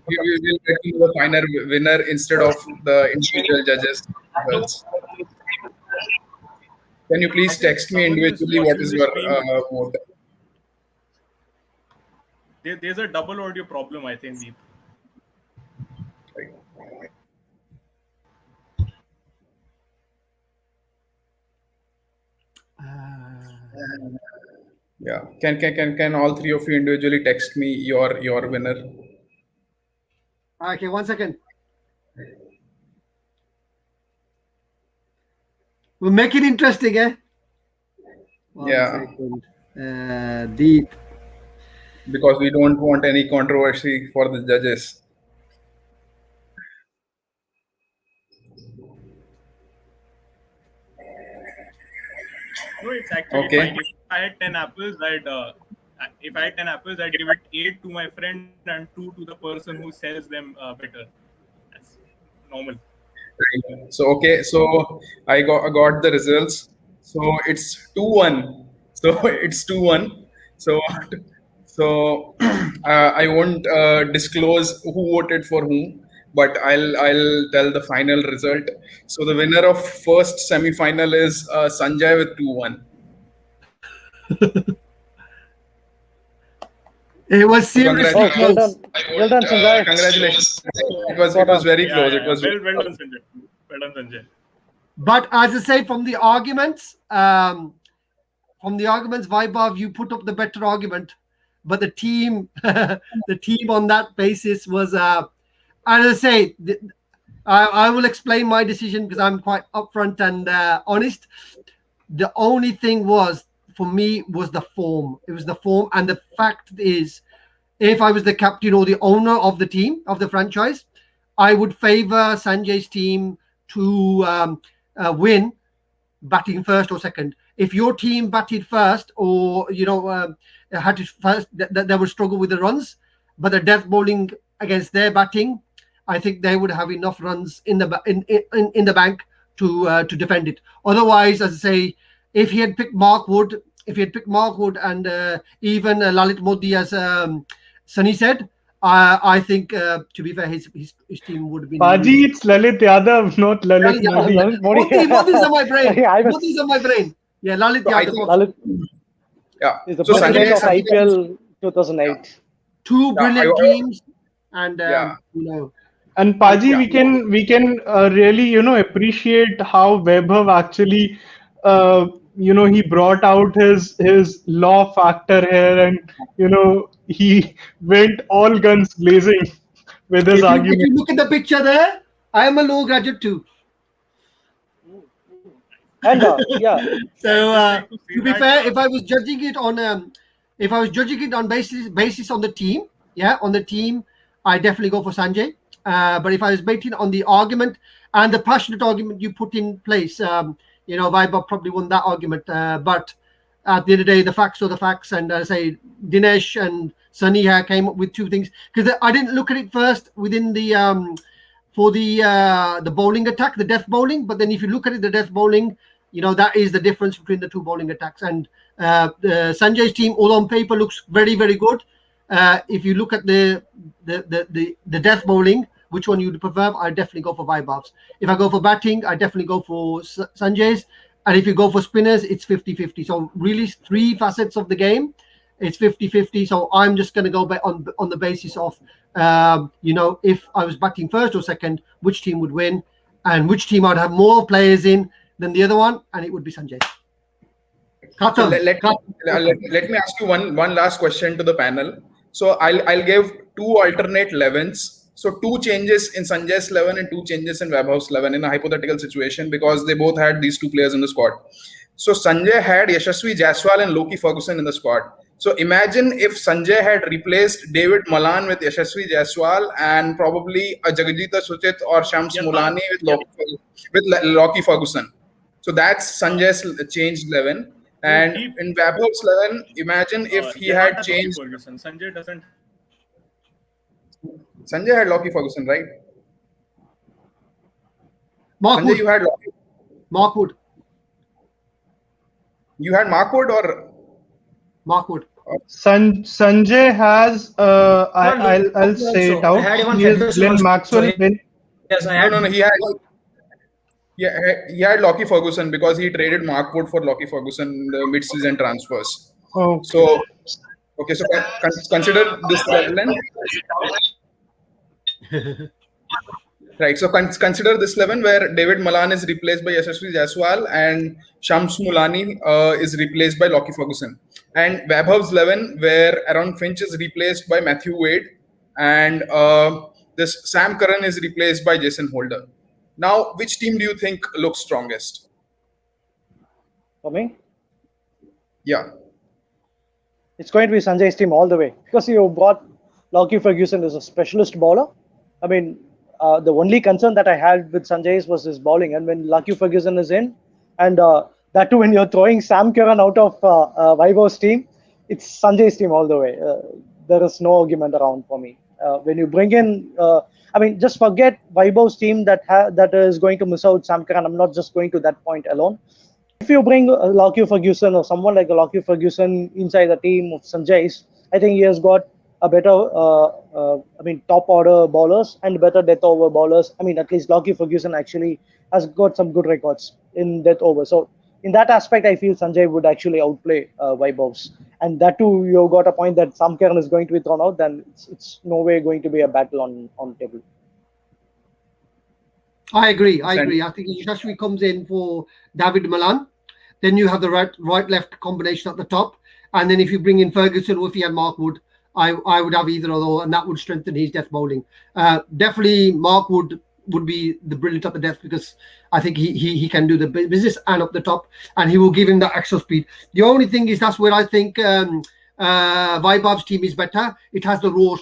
we will get to the final winner instead of the individual judges' results. Can you please text me someone is individually what watching is the your stream. vote? There's a double audio problem, I think, Deep. Right. Yeah. Can all three of you individually text me your winner? Okay, 1 second. We'll make it interesting, eh? Yeah. 1 second. Deep. Because we don't want any controversy for the judges. No, it's actually Okay. fine. If I had 10 apples, I'd give it 8 to my friend and 2 to the person who sells them better. That's normal. So okay, so I got the results. So it's 2-1. So it's 2-1. So I won't disclose who voted for whom, but I'll tell the final result. So the winner of first semi-final is Sanjay with 2-1. It was seriously Oh, well close. done. Well done, Sanjay. Congratulations. It was very Yeah, close. yeah, It was well done, Sanjay. Well done, Sanjay. But as I say, from the arguments, Vaibhav, you put up the better argument. But the team, the team on that basis was, as I say, I will explain my decision because I'm quite upfront and honest. The only thing was for me was the form. It was the form, and the fact is, if I was the captain or the owner of the team of the franchise, I would favor Sanjay's team to win, batting first or second. If your team batted first, or had to first, they would struggle with the runs. But the death bowling against their batting, I think they would have enough runs in the bank to defend it. Otherwise, as I say, if he had picked Mark Wood, and even Lalit Modi, as Sunny said, I think to be fair, his team would have been. Paji, it's Lalit Yadav, not Lalit Yeah, Modi. Lalit Modi. Modi's on my brain. Yeah, I was- Modi's on my brain. Yeah, Lalit So I Yadav. think- Lalit yeah. is the So president Sanjay, of IPL 2008. Two brilliant teams, and Yeah. And Paji, Yeah. we can really appreciate how Vaibhav actually he brought out his law factor here, and he went all guns blazing with his If argument. you look at the picture there, I am a law graduate too. And yeah, So I'd just like to say be that, fair, if I was judging it on basis on the team, on the team, I definitely go for Sanjay. But if I was betting on the argument and the passionate argument you put in place, Vaibhav probably won that argument. But at the end of the day, the facts are the facts, and I say Dinesh and Sunny came up with two things, because I didn't look at it first within the for the bowling attack, the death bowling. But then if you look at it, the death bowling, that is the difference between the two bowling attacks. And Sanjay's team, all on paper, looks very, very good. If you look at the death bowling, which one you'd prefer? I definitely go for Vaibhav's. If I go for batting, I definitely go for Sanjay's. And if you go for spinners, it's 50-50. So really, three facets of the game, it's 50-50. So I'm just going to go on the basis of, if I was batting first or second, which team would win, and which team I'd have more players in than the other one, and it would be Sanjay. So let me ask you one last question to the panel. So I'll give two alternate 11s. So two changes in Sanjay's 11 and two changes in Vaibhav's 11 in a hypothetical situation, because they both had these two players in the squad. So Sanjay had Yashasvi Jaiswal and Loki Ferguson in the squad. So imagine if Sanjay had replaced David Malan with Yashasvi Jaiswal and probably a Jagajita Suchit or Shams Mulani with Loki Ferguson. So that's Sanjay's changed 11. And in Vaibhav's 11, imagine if he had changed. Ferguson. Sanjay doesn't. Sanjay had Loki Ferguson, right? Mark Sanjay, Wood. you had Loki. Mark Wood. You had Mark Wood or Mark Wood. Sanjay has I'll say it I had out. even He has Ferguson Glenn also. Maxwell. Yes, I had. no, he had Loki Ferguson because he traded Mark Wood for Loki Ferguson in the mid-season transfers. Oh, So consider this 11. Right. So consider this 11 where David Malan is replaced by Yashasvi Jaiswal and Shams Mulani is replaced by Loki Ferguson. And Vaibhav's 11 where Aaron Finch is replaced by Matthew Wade and this Sam Curran is replaced by Jason Holder. Now, which team do you think looks strongest? for me, Yeah. it's going to be Sanjay's team all the way, because you brought Loki Ferguson as a specialist bowler. I mean, the only concern that I had with Sanjay's was his bowling, and when Loki Ferguson is in, and that too when you're throwing Sam Curran out of Vaibhav's team, it's Sanjay's team all the way. There is no argument around for me. When you bring in, just forget Vaibhav's team that is going to miss out Sam Curran. I'm not just going to that point alone. If you bring Loki Ferguson or someone like a Loki Ferguson inside the team of Sanjay's, I think he has got a better, top order bowlers and better death over bowlers. At least Loki Ferguson actually has got some good records in death over. So in that aspect, I feel Sanjay would actually outplay Vaibhav's. And that too, you got a point that Sam Karan is going to be thrown out. Then it's no way going to be a battle on table. I agree. I Sandy? agree. I think Yashashvi comes in for David Malan. Then you have the right-left combination at the top. And then if you bring in Ferguson or if you had Mark Wood, I would have either of those, and that would strengthen his death bowling. Definitely Mark Wood would be the brilliant at the death, because I think he can do the business and up the top, and he will give him that extra speed. The only thing is that's where I think Vaibhav's team is better. It has the raw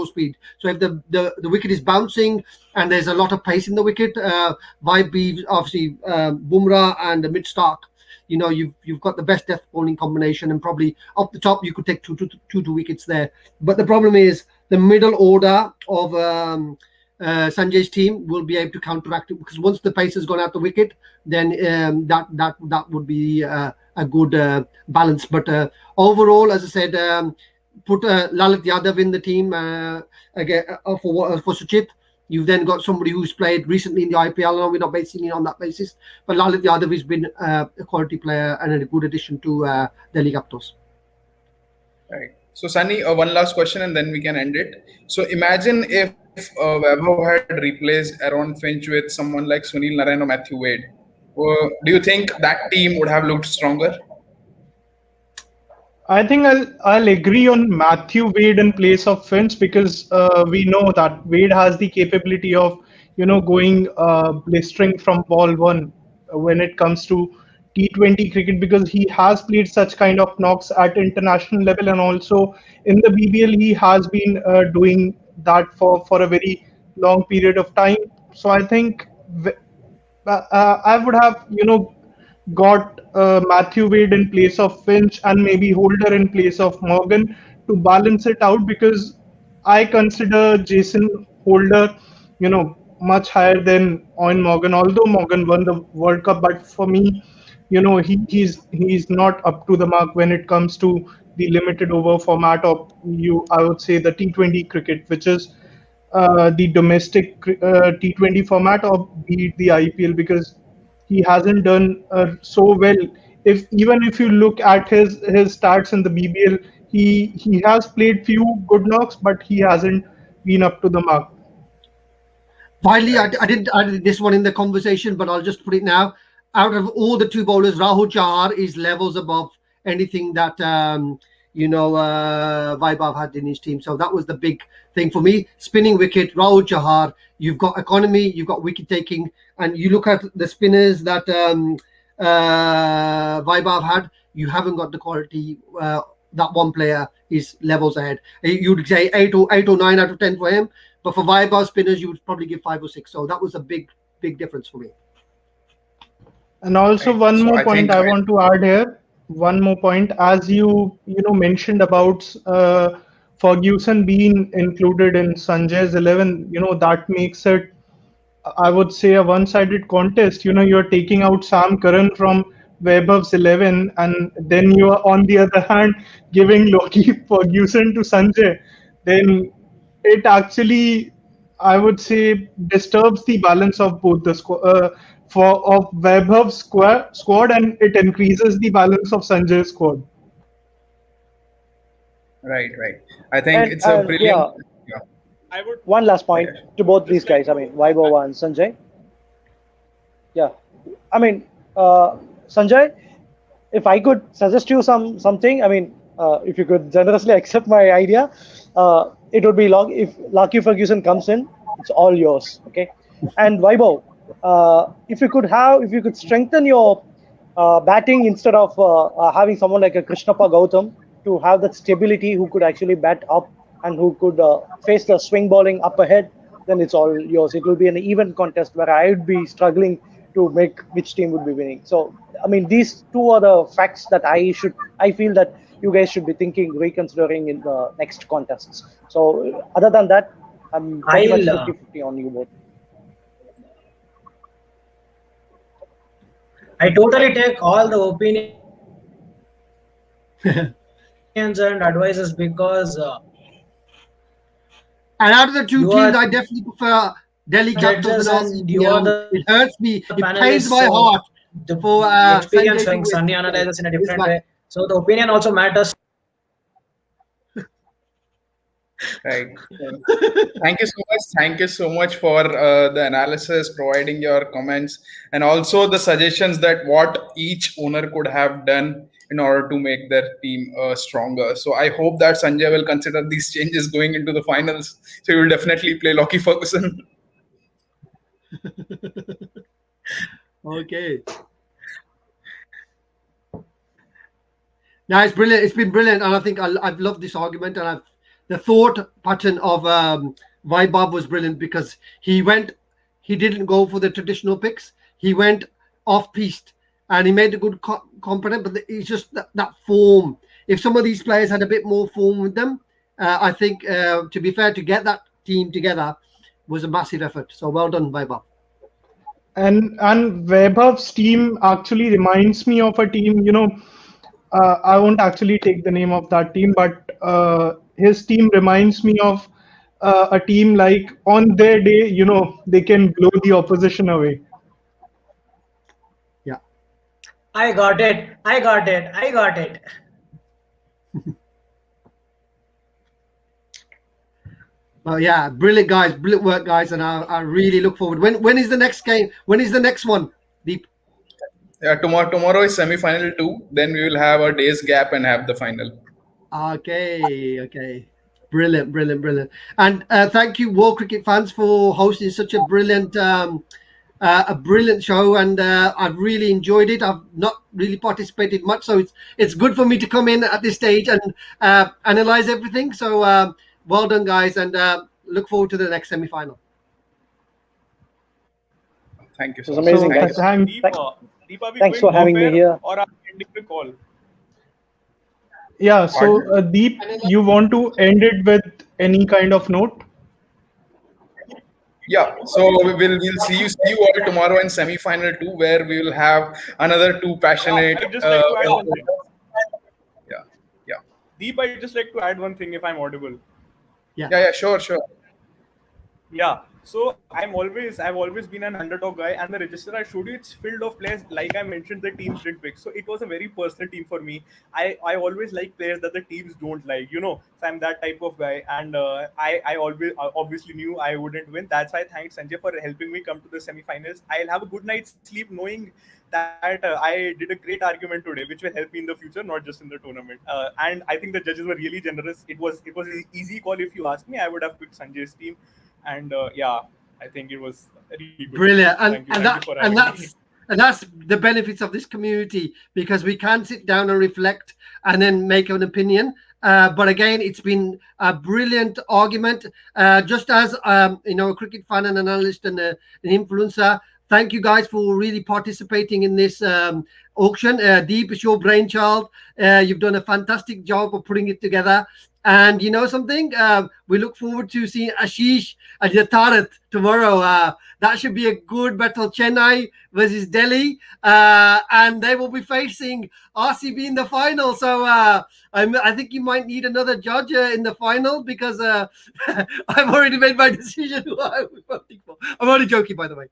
speed. So if the wicket is bouncing and there's a lot of pace in the wicket, Vaibhav, obviously Bumrah and Mitch Stark, you've got the best death bowling combination, and probably up the top you could take two wickets there. But the problem is the middle order of Sanjay's team will be able to counteract it, because once the pace has gone out the wicket, then that would be a good balance. But overall, as I said, put Lalit Yadav in the team again for Suchit. You've then got somebody who's played recently in the IPL, and we're not basing it on that basis. But Lalit Yadav has been a quality player and a good addition to Delhi Capitals. Right. So, Sunny, one last question and then we can end it. So, imagine if Vaibhav had replaced Aaron Finch with someone like Sunil Narine or Matthew Wade. Do you think that team would have looked stronger? I think I'll agree on Matthew Wade in place of Finch, because we know that Wade has the capability of going blistering from ball one when it comes to T20 cricket, because he has played such kind of knocks at international level, and also in the BBL he has been doing that for a very long period of time. So I think I would have got Matthew Wade in place of Finch and maybe Holder in place of Morgan to balance it out, because I consider Jason Holder much higher than Eoin Morgan, although Morgan won the World Cup. But for me, he's not up to the mark when it comes to the limited over format of I would say the T20 cricket, which is the domestic T20 format, or be it the IPL, because he hasn't done so well. Even if you look at his stats in the BBL, he has played few good knocks, but he hasn't been up to the mark. Finally, I did this one in the conversation, but I'll just put it now. Out of all the two bowlers, Rahul Chahar is levels above anything that Vaibhav had in his team. So that was the big thing for me. Spinning wicket, Rahul Chahar. You've got economy, you've got wicket taking, and you look at the spinners that Vaibhav had. You haven't got the quality. That one player is levels ahead. You'd say 8 or 9 out of 10 for him, but for Vaibhav spinners, you would probably give 5 or 6. So that was a big difference for me. And also Right. one So more I point think I want to add here. One more point, as you mentioned about Ferguson being included in Sanjay's 11, that makes it, I would say, a one-sided contest. You're taking out Sam Curran from Vaibhav's 11, and then you are on the other hand giving Loki Ferguson to Sanjay. Then it actually, I would say, disturbs the balance of both the of Vaibhav's squad, and it increases the balance of Sanjay's squad. Right. I think And it's a brilliant. Yeah. I would. one last point Okay. to both these guys. I mean, Vaibhav and Sanjay. Yeah, I mean, Sanjay, if I could suggest you something, I mean, if you could generously accept my idea, it would be if Lucky Ferguson comes in, it's all yours. Okay, and Vaibhav, if you could strengthen your batting instead of having someone like a Krishnappa Gautam to have that stability, who could actually bat up and who could face the swing bowling up ahead, then it's all yours. It will be an even contest where I would be struggling to make which team would be winning. So, I mean, these two are the facts that I feel that you guys should be reconsidering in the next contests. So, other than that, I'm pretty much 50-50 on you both. I totally take all the opinions and advices, because And out of the two You teams, are- I definitely prefer Delhi Capitals Judges and and you are RCB. the It hurts me. It pains panelists, my so- heart for the experience Sanjay showing to Sunny win. analyzes in a This different guy. way. So the opinion also matters. Right. Thank you so much. Thank you so much for the analysis, providing your comments, and also the suggestions that what each owner could have done in order to make their team stronger. So I hope that Sanjay will consider these changes going into the finals. So he will definitely play Lockie Ferguson. Okay. No, it's brilliant. It's been brilliant, and I think I've loved this argument, and the thought pattern of Vaibhav was brilliant because he didn't go for the traditional picks. He went off piste, and he made a good component. But it's just that form. If some of these players had a bit more form with them, I think to be fair, to get that team together was a massive effort. So well done, Vaibhav. And Vaibhav's team actually reminds me of a team. I won't actually take the name of that team, but his team reminds me of a team like on their day, they can blow the opposition away. Yeah. I got it. I got it. I got it. Well, yeah, brilliant guys, brilliant work, guys, and I really look forward. When is the next game? When is the next one, Deep? Yeah, tomorrow is semi-final 2. Then we will have a day's gap and have the final. Okay. Brilliant. And thank you, World Cricket fans, for hosting such a brilliant show, and I've really enjoyed it. I've not really participated much, so it's good for me to come in at this stage and analyze everything. So well done, guys, and look forward to the next semi-final. Thank you It so was much. amazing, Thank guys. you. Deep, are we Thanks going for having me off air here. or are we ending the call? Yeah. So Deep, you want to end it with any kind of note? Yeah, so we'll see you all tomorrow in semi-final 2, where we will have another two passionate. I'd just like to add one thing. Yeah. Deep, I'd just like to add one thing if I'm audible. Yeah, sure. Yeah. So I've always been an underdog guy, and the register I showed you, it's filled of players. Like I mentioned, the teams didn't pick, so it was a very personal team for me. I always like players that the teams don't like, So I'm that type of guy, and I always obviously knew I wouldn't win. That's why I thanked Sanjay for helping me come to the semi-finals. I'll have a good night's sleep knowing that I did a great argument today, which will help me in the future, not just in the tournament. And I think the judges were really generous. It was an easy call. If you ask me, I would have picked Sanjay's team. And I think it was really good. Brilliant, Thank you for having me. And that's the benefits of this community, because we can sit down and reflect and then make an opinion. But again, it's been a brilliant argument. Just as a cricket fan and analyst and an influencer, thank you guys for really participating in this auction. Deep, it's your brainchild. You've done a fantastic job of putting it together. And you know something? We look forward to seeing Ashish and Yatharth tomorrow. That should be a good battle. Chennai versus Delhi. And they will be facing RCB in the final. So I think you might need another judge in the final, because I've already made my decision who I was voting for. I'm only joking, by the way.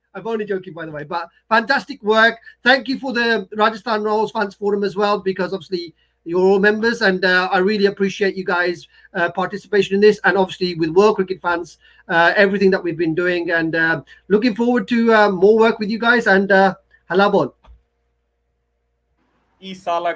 But fantastic work. Thank you for the Rajasthan Royals Fans Forum as well, because obviously you're all members, and I really appreciate you guys' participation in this, and obviously with World Cricket Fans, everything that we've been doing, and looking forward to more work with you guys, and halabon. Isala